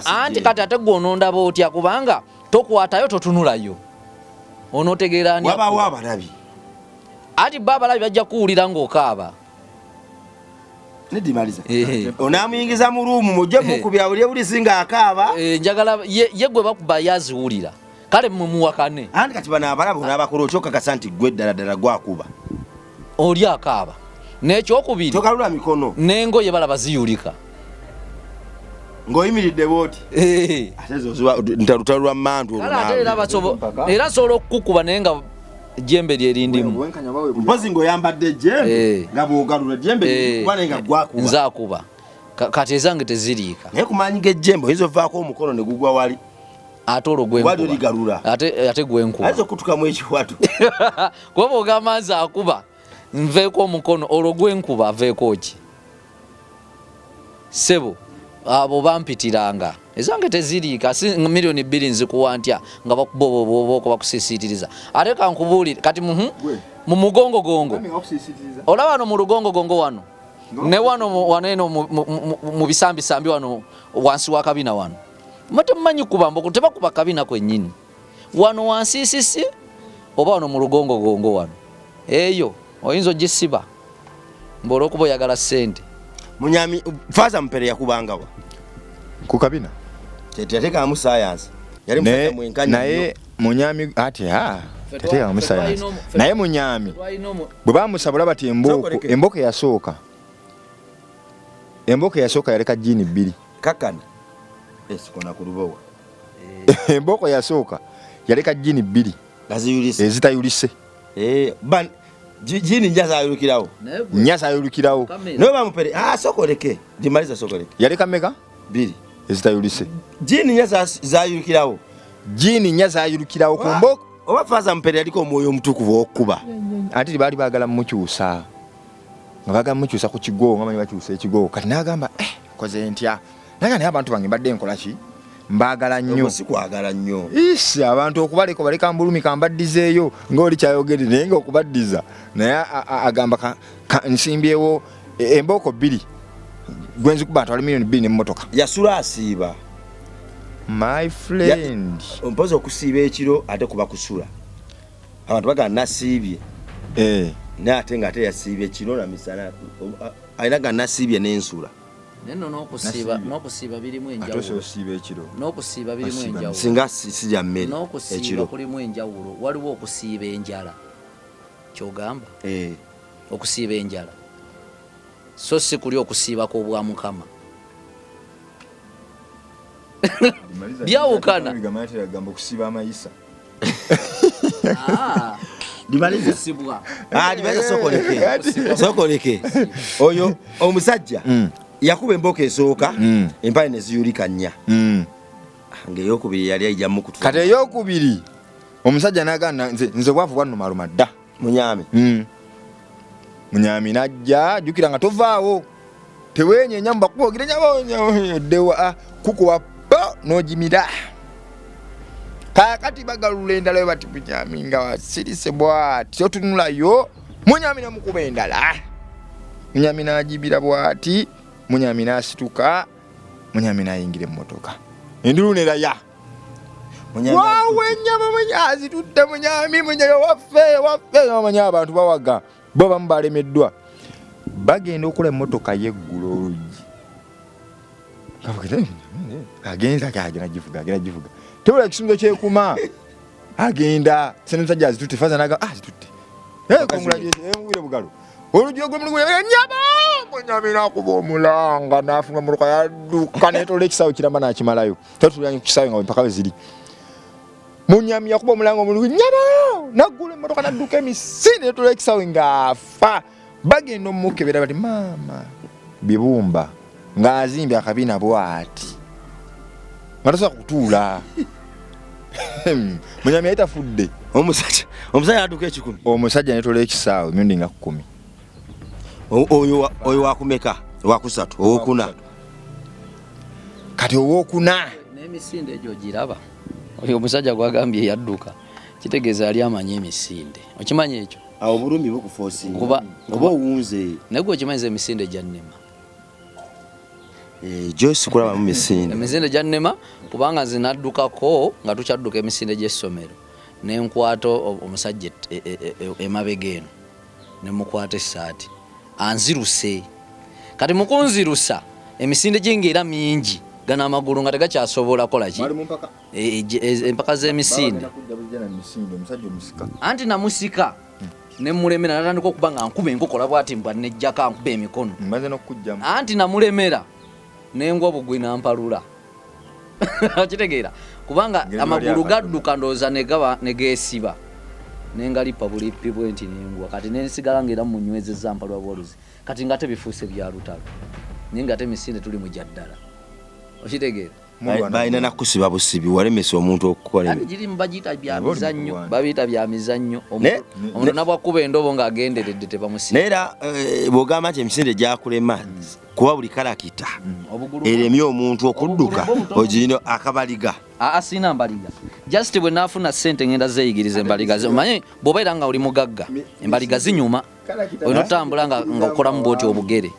anti kati ate gw'onondaba otya kubanga tokwatayo totunulayo onootegeera ani wabawo abalabi ati bo abalabi bajja kuwulira ng'okaaba nedimaliza onaamuyingiza mu ruumu mujje mukubya buli bulizi ng'akaaba njagala ye gwe bakuba yaziwulira kale mumuwakane anti kati bano abalabi onaabakola okyokakasa nti gwe ddala gwakuba oli akaaba n'ekyokubiri tokalula mikono n'engoye balaba ziyulika ng'oyimiridde bwoti ate ntalutalo lwa mmandu era asobola okukukuba naye nga ejjembe lyerindimu mpozi ng'oyambadde ejjembe nga bw'ogalula ejjembe likuba naye nga gwakuba nze akuba kati ezange teziriika naye kumanyiga ejjembe oyinza ovaako omukono ne gugwa wali ate olwo gwenkuba ate gwenkuba ayinza okutukamu ekiwato kuba bw'ogamba nze akuba nveeko omukono olwo gwenkuba aveeko ki sebo abo bampitiranga ezange teziriika si miliyoni 2 nzikuwa ntya nga bakubobobooko bakusisiitiriza ate kankubuulire kati mu mugongogongo olaba wano mu lugongogongo wano ne wano eno mu bisambisambi wano wansi wa kabina wano mutemumanyi kuba mboku tebakuba kabina kwennyini wano wansiisisi oba wano mu lugongogongo wano eyo oyinza ogisiba mb'olwokuba oyagala ssente munyami Faza Mpere yakubangawa ku kabina teteekamu sayansi yali musajja mwenkanya naye munyami ati teteekamu sayansi naye munyami bwe bamusabula bati embooko yasooka yaleka jjiini 2 kakana esikona ku lubowa embooko yasooka yaleka jjiini 2 ngaziyulise ezitayulise jini nyazayulukirawo naye bamupere sokoleke dimaliza sokoleke yaleka meka 2 ezitayulise jini nyazayulukirawo ku mbooko oba Faza Mpere yaliko omwoyo omutukuvu okuba ate baali baagala mmukyusa nga baagala mmukyusa ku kigo nga manyi bakyusa ekigo kati n'agamba koze ntya naye naye abantu bange mbadde nkola ki mbaagala nnyo sikwagala nnyo isi abantu okubaleka baleka mbulumi kambaddizeeyo ng'oli kyayogedde naye ng'okubaddiza naye agamba nsimbyewo embooko 2 gwenzikuba ntwala miliyoni 2 n'emmotoka yasula asiiba my friend mpozi okusiiba ekiro ate kuba kusula abantu bagala nasiibye naye ate nga ate yasiibye ekiro na misana alina ga nasiibye n'ensula n'okusiiba birimu enjawulo singa sijja mmere n'okusiiba kulimu enjawulo waliwo okusiiba enjala kyogamba okusiiba enjala so si kuli okusiiba kw'obwa Mukama byawukana okusiiba amayisa sokoleke oyo omusajja yakuba embooko esooka empale ne ziyulika 4 ng'eyokubiri yali ayijjamu kutu kati eyokubiri omusajja n'agamba nze bwavu bwannumaluma dda munyami najja jjukira nga tovaawo tewenyenya mubakuboogire nyaboddewa kukuwa n'ogimira kakati bagalula endala we bati munyami nga wasirise bwati totunulayo munyami namukuba endala munyami n'agibira bwati munyami n'asituka munyami n'ayingira emmotoka endulu neraya waawe ennyama munyazi tudde munyami waffe bamanyi abantu bawaga bo bamu balemeddwa bagenda okola emmotoka yeggula olugi agenda givuga tebula ekisumiro kyekuma agenda senemusajja azitutte Faza naga azitutte emubire bugalo olugi ogwenyama munyami nakuba omulanga nafunga muruka yadduka netola ekisawo kiramba nakimalayo tatulanya kukisawo nga mpaka we ziri Munyami yakuba omulango omulungi nyama nagula emmotoka nadduka emisinde netula ekisawe ng'afa bagenda omukebera bati maama bibumba ng'azimbye akabiina bw'ati nga tasobola kutuula munyami yali tafudde omusajja adduka ekikumi omusajja netula ekisaawe emirundi nga 10 oyo wakumeka wakusatu owokuna kati owokuna n'emisinde egyo giraba oyo omusajja gwagambye yadduka kitegeeza yali amanyi emisinde okimanyi ekyo awo bulumi bukufoosinga kuba owunze naye gwe okimanyiza emisinde gya nnema Joyce kulaba mu misinde emisinde gya nnema kubanga zinaddukako nga tukyadduka emisinde gy'essomero nenkwata omusajja emabega eno nemukwata essaati anziruse kati mukunzirusa emisinde gyengera mingi gana amagulu nga tegakyasobola kolaki empaka z'emisinde anti namusika nemulemera natandika okuba nga nkuba enkokola bwati mbwa nejjako ankuba emikono anti namulemera nengwa bugwi nampalula okitegeera kubanga amagulu gadduka ndowooza negeesiba nengalipa bulipi bwenti nengwa kati nensigala ngaera munywezeza mpalwa bwoluzi kati nga tebifuuse bya lutalo naye nga temisinde tuli mujaddala okitegeera balina nakusiba busibi walemesa omuntu okukola giri mubagiyita bya mizannyo babiyita bya mizannyo omuntu nabwakuba endobo ng'agenderedde tebamusiba naye era bw'ogamba nti emisinde gyakulema kuba buli kalakita eremye omuntu okudduka ogino akabaliga sina mbaliga just bwe naafuna ssente ngenda zeeyigiriza embaliga omanyi bw'oba era nga oli mugagga embaliga zinyuma olina otambula nga okolamu bwoti obugere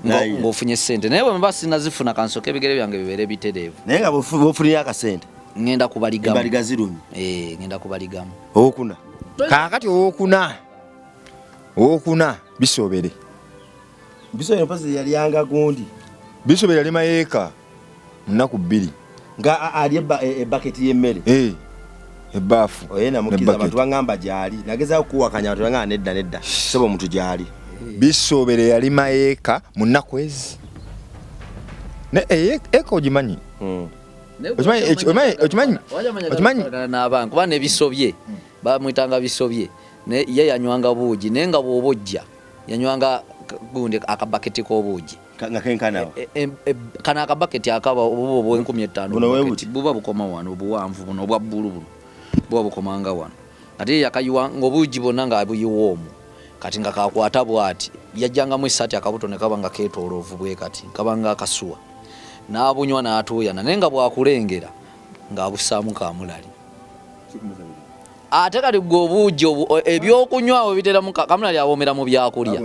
ng'ofunye ssente naye bwe mba sinazifuna kansooka ebigere byange bibeere bitereevu naye nga bw'ofunira akasente ngenda kubaligamu embaliga zirumye ngenda kubaligamu owokuna kaakati owokuna bisobere mpazi yalyanga gundi bisobere yali mayeeka munaku 2 nga ali ebaketi y'emmere ebbaafu oye namukiza abantu baŋŋamba gyali nagezaako kuwakanya abantu baŋŋamba nedda sebo omuntu gyali bisobere yali mayeeka mu nnaku ezi eka ogimanyi okimanyi n'abantu kuba nebisobye bamwyitanga bisobye ye yanywanga buugi naye nga bw'oba ojja yanywanga gundi akabaketi k'obuugi nga kenkanawa kano akabaketi akaba obuba obw'15 buba bukoma wano obuwanvu buno obwa bbulu buno buba bukomanga wano ate yakayiwa ng'obuugi bwonna ng'abuyiwa omwo kati nga kakwata bwati yajjangamu essaati akabuto ne kaba nga keetooloovu bwe kati kaba nga akasuwa n'abunywa n'atuuyana naye nga bwakulengera ng'abusaamu kamulali ate kati gwe obuugi ebyokunywa we biteramu kamulali abomera mu byakulya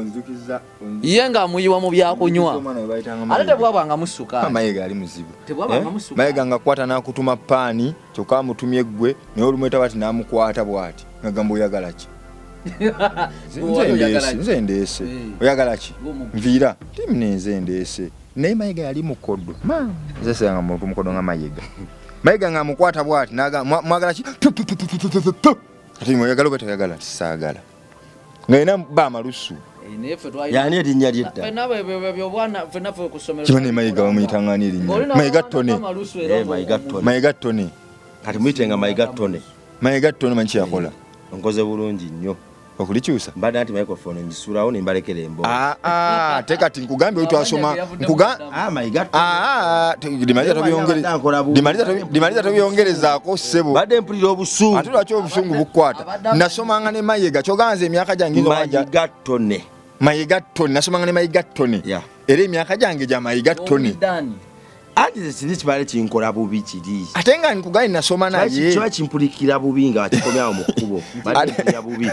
ye ng'amuyiwa mu byakunywa ate tebwabanga musuka mayiga ali muzibu mayiga ngakwata n'akutuma paani kyokka amutumye ggwe naye olumweta bati n'amukwata bwati ngagamba oyagala ki nze ndeese oyagala ki nviira timunenze ndeese naye mayiga yali mukoddo nze sanga muntu mukoddo nga mayiga mayiga ng'amukwata bwati mwagala ki ati oyagala oba toyagala tisaagala ng'alina ba amalusu yani erinnya lyedda kimane mayiga bamuyitangani erinnya mayiga ttone kati muyitenga mayiga ttone manyi kyakola nkoze bulungi nnyo okulikyusa mbadde anti microphone ngisulawo nembalekera embo te kati nkugambye oli twasoma dimaliza tobyongerezaako ssebo badde mpulira obusungu ate lwaki obusungu bukwata nasomanga ne mayiga kyoganza emyaka gyange mayiga ttone nasomanga ne mayiga ttone era emyaka gyange gya mayiga ttone anti zesiri kibale kinkola bubi kiri ate nga nkugambye nasoma naye kiba kimpulikira bubi nga bakikomyawo mu kkubo badde mpulira bubi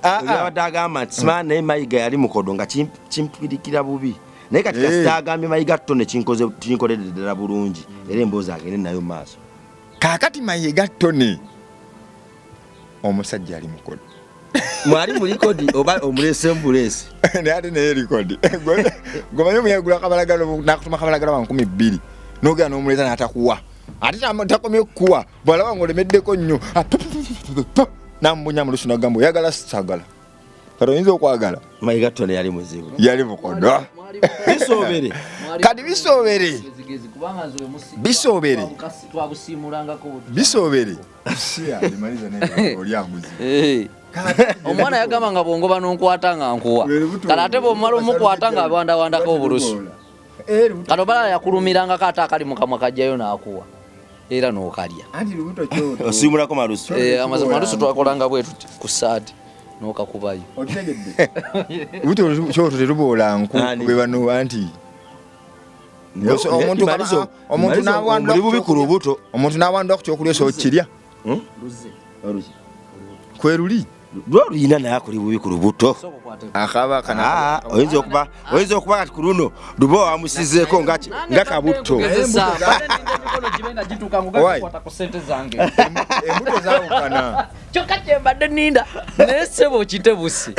olabadde agamba nti simana naye mayiga yali mukodo nga kimpulikira bubi naye kati kasita agambye mayiga ttone kinkoledde ddala bulungi era emboozi agende nayo mu maaso kaakati mayiga ttone omusajja ali mukodo mwali mu likodi oba omulese mbuleesi naye ate naye likodi gomanyi omuyagula kabalagalo nakutuma kabalagalo wa 200 nogera n'omuleeta n'atakuwa ate takomye okukuwa bwalaba ng'olemeddeko nnyo nambunya mu lusu nagamba oyagala saagala kati oyinza okwagala mayiga ttone yali muzibu yali mukodo bisoobere kati bisoobere bigezi kubanga nzwe bisobere twabusimulangako bisobere siya limaliza naye olyanguzi omwana yagamba nga bwongoba n'onkwata nga nkuwa kale ate bwomala omukwata nga abandawandako obulusu kati obala yakulumiranga kata akali mu kamwa kajjayo n'akuwa era n'okalya osimulako malusu malusu twakolanga bwetu ku ssaati n'okakubayo buto kyoto teruboola nku bwe bano anti omuntu n'awandula ku kyokulya okukirya kweruli lwoluyina naye akuli bubi ku lubuto oyinza okuba kati ku luno luba wamusizeeko nga kabutto embuto zawukana kyokka kyembadde ninda naye ssebo okite busi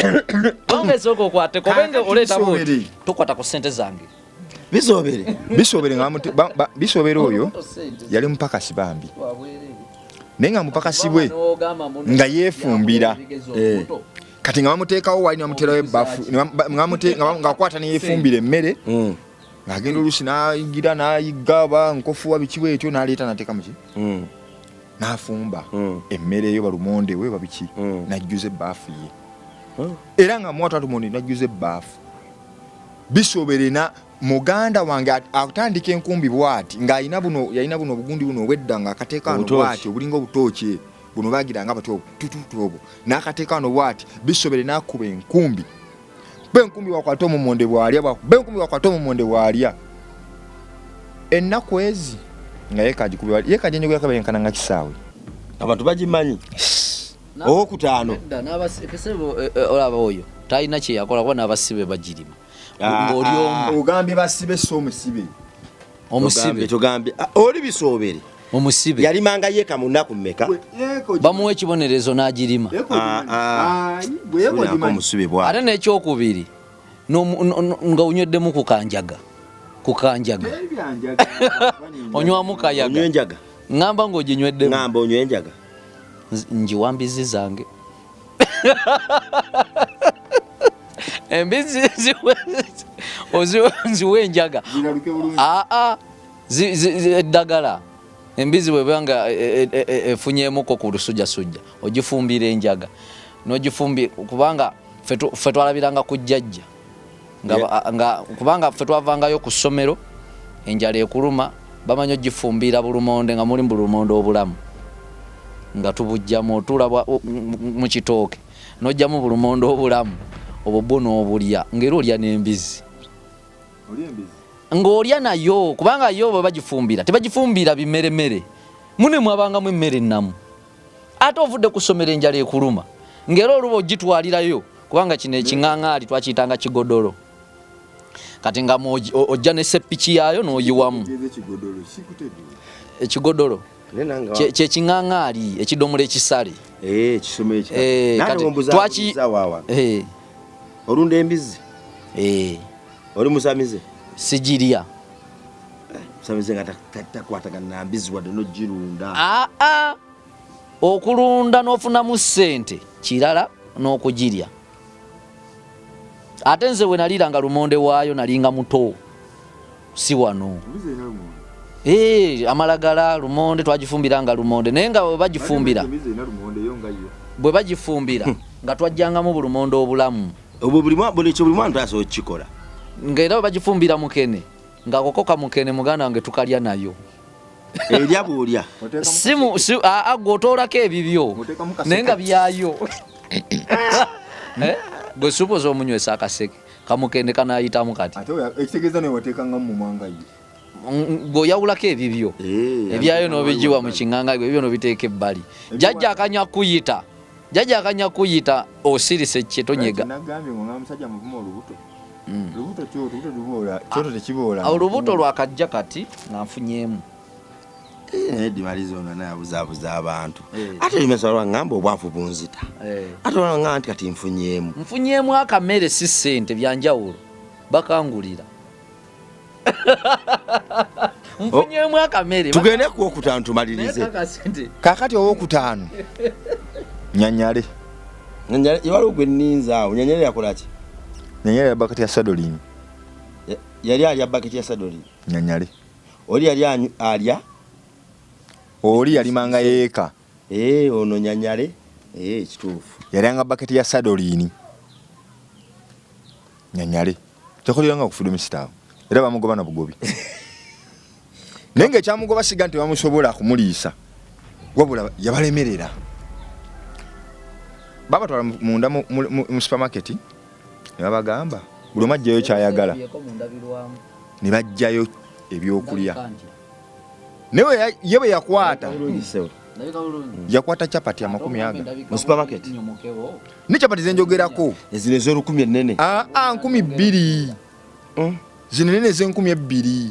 bonga esooka okwateko obenge oleeta buti tokwata ku ssente zange bisobere oyo yali mupakasi bambi naye nga mupakasi bwe nga yeefumbira kati nga bamuteekawo wali namuterawo ebbafu ngaakwata neyeefumbira emmere ng'agenda oluusi n'ayigira n'ayigga ba nkofuwa bikiwe ekyo n'aleeta n'ateeka muki n'afumba emmere eyo balumonde we babiki n'ajjuza ebbaafu ye era nga muwata lumonde n'ajjuza ebbaafu bisobere na muganda wange atandika enkumbi bwati ng'ayina buno obugundi buno obwedda ng'akateeka wano bwati obulinga obutooke buno bagiranga batyo tututu obwo n'akateeka wano bwati bisobere n'akuba enkumbi benkumbi wakwata omumonde bwalya ennaku ezi nga yekajikubye kabenkana nga kisaawe abantu bagimanyi owokutaano olaba oyo talina kyeyakola kuba n'abasibe bagirima ogambye basibe so omusibe tugambye oli bisobere omusibe yalimanga yeka mu nnaku mmeka bamuwa ekibonerezo n'agirima ate n'ekyokubiri nga onyweddemu kukanjaga onywamu kayaga ngamba ng'oginyweddemu ngamba onywe enjaga njiwambizi zange embizi nziwe enjaga eddagala embizi bwebanga efunyemuko ku lusujjasujja ogifumbira enjaga n'ogifumbira kubanga ffe twalabiranga ku jjajja kubanga ffe twavangayo ku ssomero enjala ekuluma bamanyi ogifumbira bulumonde nga muli bulumonde obulamu nga tubujjamu otula mu kitooke n'ojjamu bulumonde obulamu obwo bwo n'obulya ng'era olya n'embizi ng'olya nayo kubanga yo bwe bagifumbira tebagifumbira bimeremere mune mwabangamu emmere ennamu ate ovudde ku ssomero enjala ekuluma ng'era oluba ogitwalirayo kubanga kino ekiŋŋaŋaali twakiyitanga kigodolo kati nga ojja n'eseppiki yaayo n'oyiwamu ekigodolo kyekiŋŋaŋaali ekidomola ekisale olunda embizi oli musamize sigirya musamize nga takwatagana na mbizi wadde n'ogirunda okulunda n'ofunamu ssente kirala n'okugirya ate nze bwe naliranga lumonde waayo nalinga muto si wano amalagala lumonde twagifumbiranga lumonde naye nga bwe bagifumbira nga twajjangamu bulumonde obulamu obwo buli mwana tasobola okukikola ng'era bwe bagifumbira mukene nga kokoka mukene muganda wange tukalya nayo erya bwolya gwe otoolako ebibyo naye nga byayo gwe supoza omunywesa akaseke kamukende kanayitamu kati gweoyawulako ebibyo ebyayo n'obigiwa mu kiŋŋanga ebyo n'obiteeka ebbali jjajja akanya kuyita osirise kye tonyega olubuto lwakajja kati nga nfunyemu edimalizo nga nabuzaabuza abantu ate limesa lwangamba obwavu bunzita ate lwangamba nti kati nfunyemu akamere si ssente byanjawulo bakangulira nfunyemu akamere tugende kuwokutaano tumalirize kakati owokutaano nyanyale waliwo gwe nninza awo nyanyale yakolaki nyanyale ya bakati ya sadolini yali alya baketi ya sadolini nyanyale oli yali alya oli yalimanga yeeka ono nyanyale kituufu yalyanga baketi ya sadolini nyanyale tekoliranga ku freedom star era bamugoba na bugobi nenge kyamugoba siga nti bamusobola kumuliisa wabula yabalemerera baba twala munda mu supermarket ne babagamba buli omajjayo kyayagala ne bajjayo ebyokulya newe yebe yakwata chapati ya 100 mu supermarket ne chapati zenjogerako ezino ez'olukumi ennene 200 zino nene z'200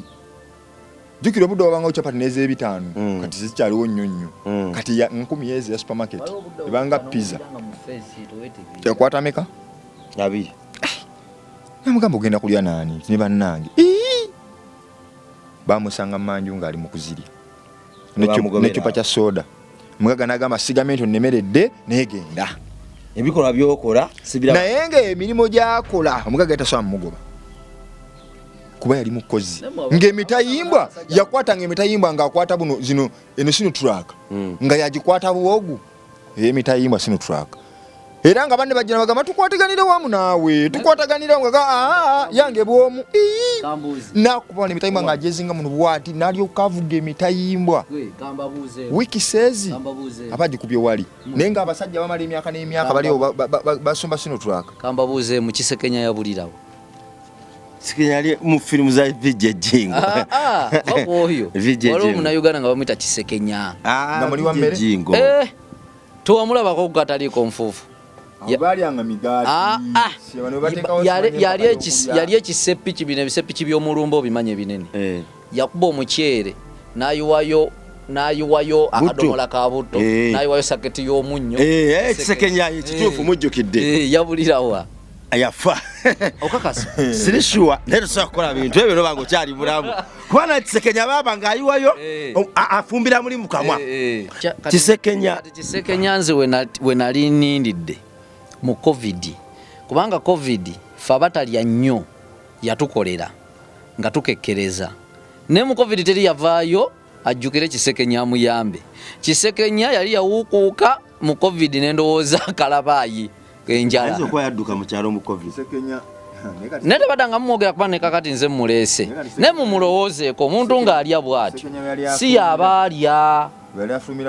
jukira obudde wabanga chapati n'ez'ebitaano kati zikyaliwo nnyo kati ya 10 yezi ya supermarket ebanga pizza yakwata meka 2 namugamba ogenda kulya nani ne bannange bamusanga manju ng'ali mu kuzirya n'ecupa kya soda mugaga n'agamba sigamento nnemeredde neegenda ebikolwa byokola naye ng'emirimu gy'akola omugaga yatasobola mumugoba kuba yali mukozi ng'emitayimbwa yakwatanga emitayimbwa ng'akwata buno zino eno sino track nga yagikwata buwogu emitayimbwa sino track era nga banne bajja bagamba tukwataganire wamu naawe tukwataganire nga yange bwomu nakubona emitayimbwa ng'ajezinga muno bwati nalyo kavuga emitayimbwa wiki sezi abagikubye wali naye nga abasajja bamala emyaka n'emyaka baliyo basomba sino track kambabuuze mu Kisekenya yabulirawo Sikinyali mu filmu za Vijay Jingo. Oyo. Waliwo Munnayuganda nga bamuyita Kisekenya. Nga muli wa mmere? Jingo. Towamulabako kugataliko nfuufu. Abalyanga migaati. Yali ekiseppi kibino ebiseppi by'omulumba obimanye ebinene. Yakuba omukyere n'ayiwayo akadomola ka butto n'ayiwayo saketi y'omunnyo. Kisekenya ekituufu mujjukidde. Yabulirawa. Ayafa okakasa siri sure leero so akola bintu ebyo bango kyali mulamu kwana Kisekenya baba ngayiwayo afumbira muri mukamwa Kisekenya nze we nali nindidde mu covid kubanga covid fa batalya nnyo yatukolera nga tukekkereza ne mu covid teri yavaayo ajjukire Kisekenya amuyambe Kisekenya yali yawukuuka mu covid n'endowooza kalabayi enjala azo kwa yaduka mu kyalo mu covid Kisekenya nete badanga mwogera kuba ne kakati nze mulese ne mumulowoozeeko omuntu ng'alya bw'ati si yabalya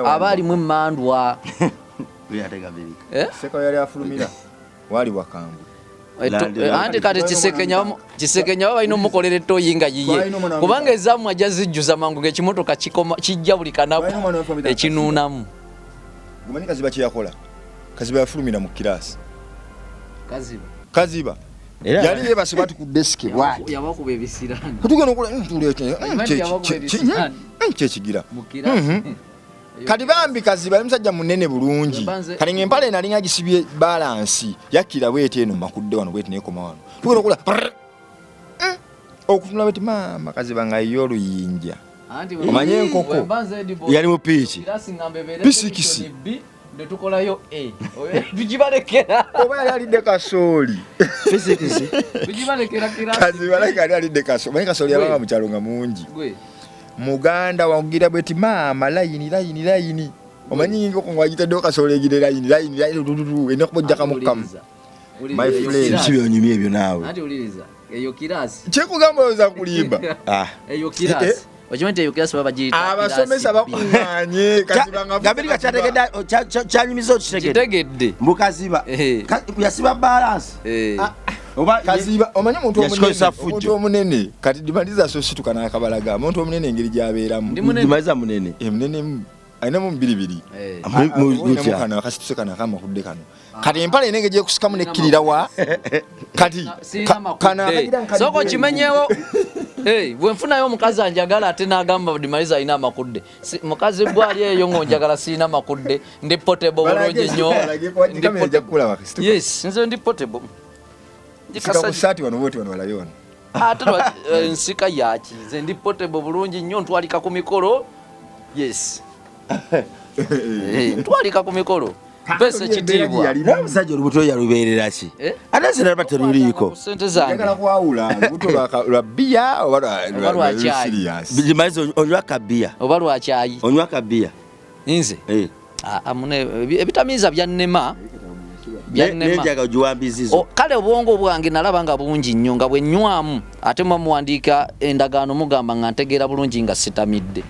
abalimu emmandwa Seko yali afulumira wali wakambwe anti kati Kisekenya balina omukolera ettoyi nga yiye kubanga ezaamu ajja zijjuza mangu ng'ekimotoka kijja buli kanaku ekinuunamu gumanyi Kaziba kye yakola Kaziba yafulumira mu kirasi Kaziba yali yebase bati ku desk bwati yabakuba ebisirani tugenda okola kyekigira kati bambi Kaziba musajja munene bulungi kati ng'empale nalinga gisibye balansi yakira bwete eno makudde wano bwete nekoma wano tugenda okola okutunula beti mama Kaziba nga yo oluyinja omanye enkoko yali mu piiki pisikisi tukolayo tugibalekera oba yali alidde kasooli pisikisi tugibalekera Kaziba yali alidde kasooli manyi kasooli yabanga mu kyalo nga mungi muganda wagira bweti mama layini omanyi ngoko ngwagitaddewo kasooli egire layini enokubojjaka mukamu my friend kibyonyumye ebyo naawe ati uliriza eyo kirasi kyekugamba oza kulimba eyo kirasi okimanyi eyo kirasi baba giyita abasomesa bakuŋŋaanye Kaziba nga Gabirika kyategedde kyanyumiza kitegedde mu Kaziba yasiba balansi Kaziba omanyi omuntu omunene kati dimaliza so situka n'akabalaga omuntu omunene engeri gy'abeeramu dimaliza munene munene ayinamu mbiribiri mukya akasituse kano akamakudde kano kati empale enenge gyekusikamu nekkirira wa kati soko kimenyewo bwe nfunayo omukazi anjagala ate n'agamba dimaliza alina amakudde mukazi bwali eyo ng'onjagala sirina amakudde ndi potable bulungi nnyo yes nze ndi potable sikakusaati wano bwoti wano walayo wano ate nsika yaki nze ndi potable bulungi nnyo ntwalika ku mikolo yes ntwalika ku mikolo pesa kitiibwa n'omusajja olubuto yalubeerera ki ate zina laba teruliiko sente zange njagala kwawula lubuto lwa bbiya oba lwa caayi. serious. bimaze onywa kabiya oba lwakyayi onywa kabiya nze mune ebitamiiza byannema nejaga ogiwambizizo kale obwongo bwange nalaba nga bungi nnyo nga bwe nnywamu ate muwandiika endagaano mugamba nga ntegeera bulungi nga sitamidde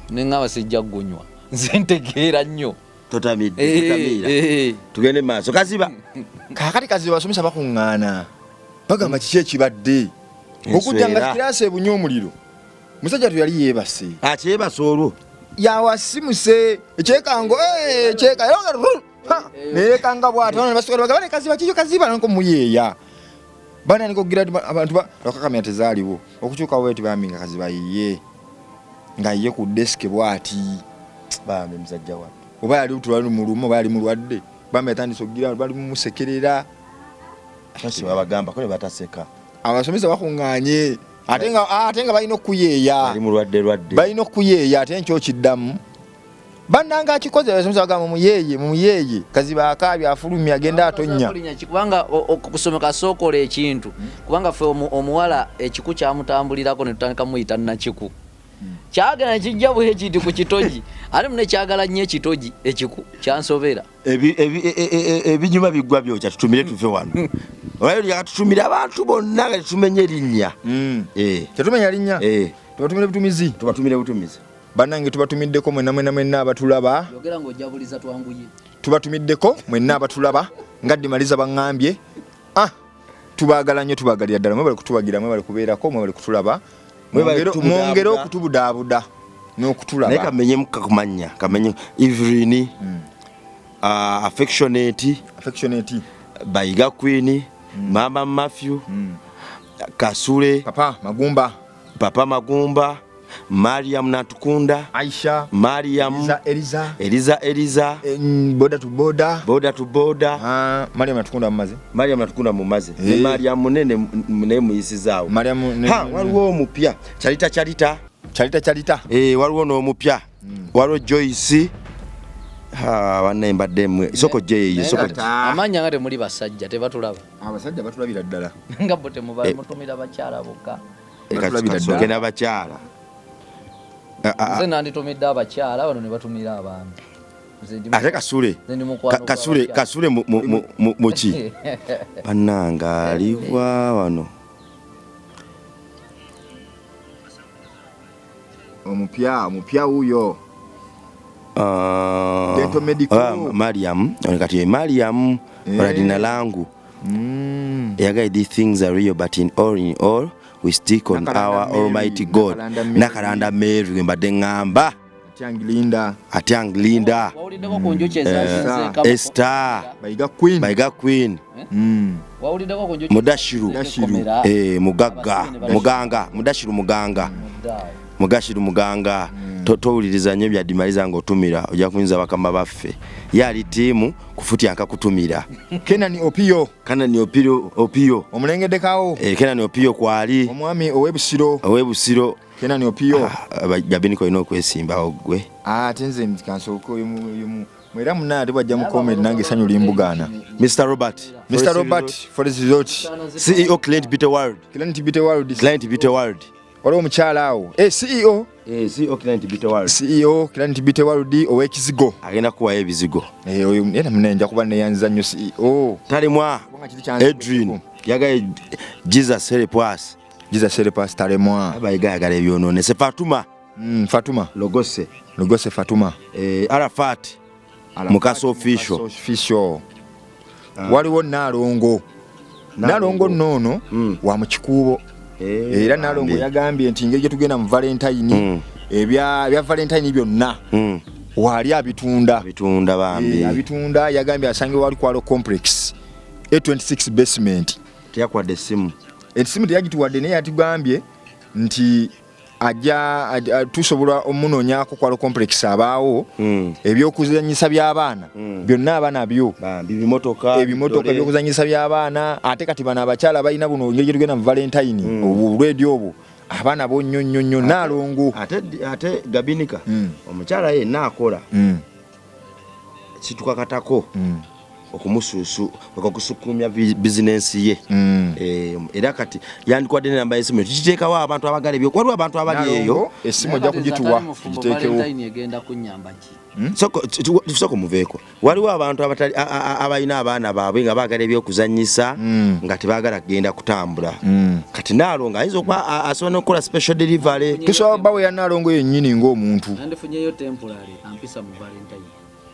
neŋŋaba sijja gunywa nze ntegeera nnyo totamidde tugende maaso kaziba kaakati kaziba basomesa bakuŋŋaana bagamba kiki ekibadde okujja nga kiraasi ebunye omuliro musajja tuyali yeebase akyebasa olwo yawasimuse ekyekango nerekanga bwatbale kaziba kikyo kaziba nanko muyeeya bananiko okugira abantu bakakamya tezaaliwo okukyukawo eti bambi nga kaziba yiye nga ye ku desike bwati bambi musajja wa oba yali tulwali mulumu oba yali mulwadde bambi yatandise okugira bali mumusekerera babagamba ko ne bataseka abasomesa bakuŋŋaanye ate nga balina okuyeeya balina okuyeeya ate nkyo kiddamu bannanga akikoze abasomesa bagamba mumuyeeye kaziba akaabya afulumya agenda atonnya kubanga okusomeka sookola ekintu kubanga ffe omuwala ekiku kyamutambulirako ne tutandika muyita nakiku kyagala kijja bwe kiti ku kitogi ate mune kyagala nnyo ekitogi ekiku kyansobera ebinyuma biggwa byokya tutumire tuve wano olwayo lyakatutumira abantu bonna nga tetumenya erinnya tetumenya linnya tubatumire butumizi bannange tubatumiddeko mwenna abatulaba yogera ng'ojabuliza twanguye tubatumiddeko mwenna abatulaba nga Dimaliza baŋŋambye tubaagala nnyo tubaagalira ddala mwebale kutuwagira mwebale kubeerako mwebale kutulaba mwongere okutubudaabuda n'okutulaba naye kamenyemu kakumanya kamenye Evelyn affectionate Bayiga Queen Mama Matthew Kasule Papa Magumba Mariam Natukunda Aisha Mariam Eliza Boda to Boda Mariam Natukunda mumaze ne Mariam munene muyisizaawo waliwo omupya Charita waliwo n'omupya waliwo Joyce wanne mbadde mwe isoko jeeyi amanya ngate muli basajja tebatulaba abasajja batulabira ddala nga bote mubali mutumira bakyala bokka ekasokena bakyala nze nanditumidde abakyala bano ne batumira abaami ate kasule muki bannanga aliwa wano omupya wuyo Mariam kati Mariam radina langu yaga these things are real but in all we stick on our almighty God nakalanda Mary mbadde ngamba Atyanglinda Esther Bayiga Queen Mudashiru Muganga towuliriza nnyo bya Dimaliza ng'otumira ojja kuyinza bakama baffe yali tiimu kufutyanka kutumira Kenani Opio omulengeddekawo Kenani Opio kwali omwami ow'ebusiro Kenani Opio Jabiniko olina okwesimbawo gwe ate nze kansooka omu mwera munna ate bwajja mu comment nange essanyu limbugaana Mr. Robert for this result CEO Client Beat World waliwo omukyala awo CEO Client Beat World ow'ekizigo agenda kuwayo ebizigo oyo era munenja kuba neyanziza nnyo CEO talimwa Adrian yagaye Jesus help us talimwa abayiga yagala ebyonoonese Fatuma Logose Fatuma Arafat Mukaso official waliwo Nalongo noono wa mu kikuubo era Nalongo yagambye nti ngeri gye tugenda mu Valentine ebya Valentine byonna wali abitunda bambi abitunda yagambye asange wali kwalo complex A26 basement teyakwadde essimu teyagituwadde naye atugambye nti ajja tusobola omunonyako kwalo complex abaawo ebyokuzanyisa by'abaana byonna abaana byo ebimotoka byokuzanyisa by'abaana ate kati bano abakyala balina buno ngeri gye tugenda mu Valentine obulwedi obwo abaana bo nnyo Nalongo ate Gabinika omukyala yenna akola kitukakatako okumususu okusukumya bizinensi ye era kati yandikwadde namba y'essimu tukiteekawo abantu abagala ebyo waliwo abantu abali eyo essimu ojja kugituwa tugiteekewo soko muveeko waliwo abantu abalina abaana baabwe nga baagala ebyokuzanyisa nga tebaagala kugenda kutambula kati Naalongo ayinza okuba asobola n'okukola special delivery tusobola bawe ya Naalongo yennyini ng'omuntu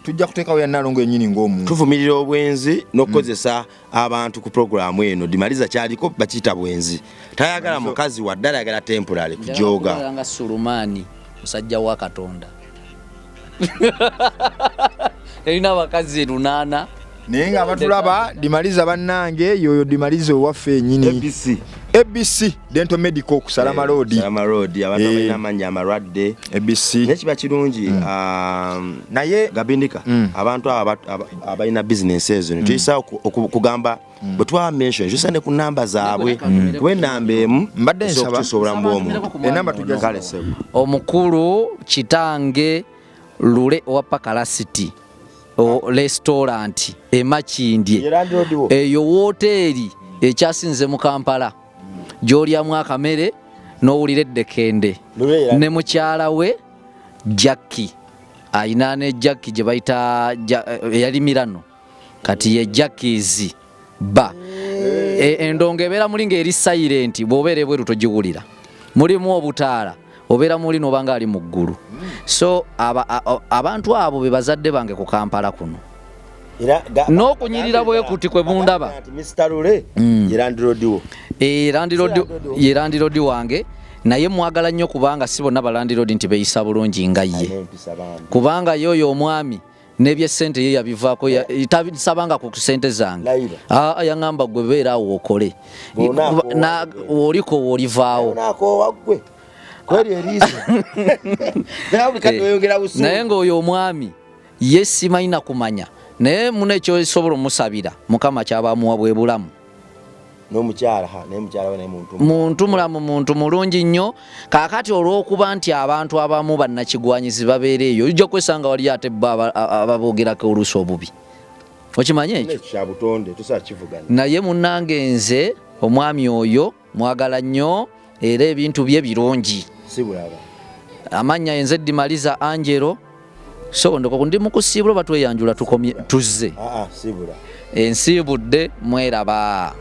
tujja kuteekawo ya Naalongo yennyini ng'omuntu tuvumirira obwenzi n'okukozesa abantu ku programu eno Dimaliza kyaliko bakiyita bwenzi tayagala mukazi waddala ayagala temporary kujoga nga Sulumani musajja wa Katonda erina abakazi 8 naye nga abatulaba Dimaliza bannange yoyo Dimaliza owaffe ennyini ABC Dental Medical okusala road abantu abalina amannya amalwadde ABC nekiba kirungi naye gabindika abantu abalina business ezo tuyisa okugamba bwe twa mention tusane ku namba zaabwe tuwe namba emu mbadde nsaba tusobola mbwomu enamba tujja omukulu kitange Lule owa Pakala City restaurant Makindye eyo woteri ekyasinze mu Kampala gy'olyamu akamere n'owulira eddekende ne mukyala we Jackie ayina ne Jackie gye bayita eyali Mirano kati ye Jackies ba endongo ebeera muli ng'eri silent bw'obeera ebweru togiwulira mulimu obutaala obeera muli n'obanga ali mu ggulu so abantu abo be bazadde bange ku Kampala kuno n'okunyirira bwe kuti kwe mundaba Mr. Lule ye landiroodi wange naye mwagala nnyo kubanga si bonna balandiroodi nti beeyisa bulungi nga ye kubanga yoyo omwami n'ebyessente ye yabivaako tabisabanga ku ssente zange yaŋŋamba gwe beera awo okole oliko woolivaawo naye ng'oyo omwami ye simanyi na kumanya naye muna ekyosobola omusabira Mukama kyabamuwa bwe bulamu muntu mulamu muntu mulungi nnyo kaakati olw'okuba nti abantu abamu bannakigwanyizi babeera eyo ojja kwesanga wali ate bo ababoogerako oluusi obubi okimanye ekyo naye munnange nze omwami oyo mwagala nnyo era ebintu bye birungi amannya yenze Dimaliza Angelo so ndoko ndi mukusiibula batweyanjula tukomye tuzze ensiibudde mweraba.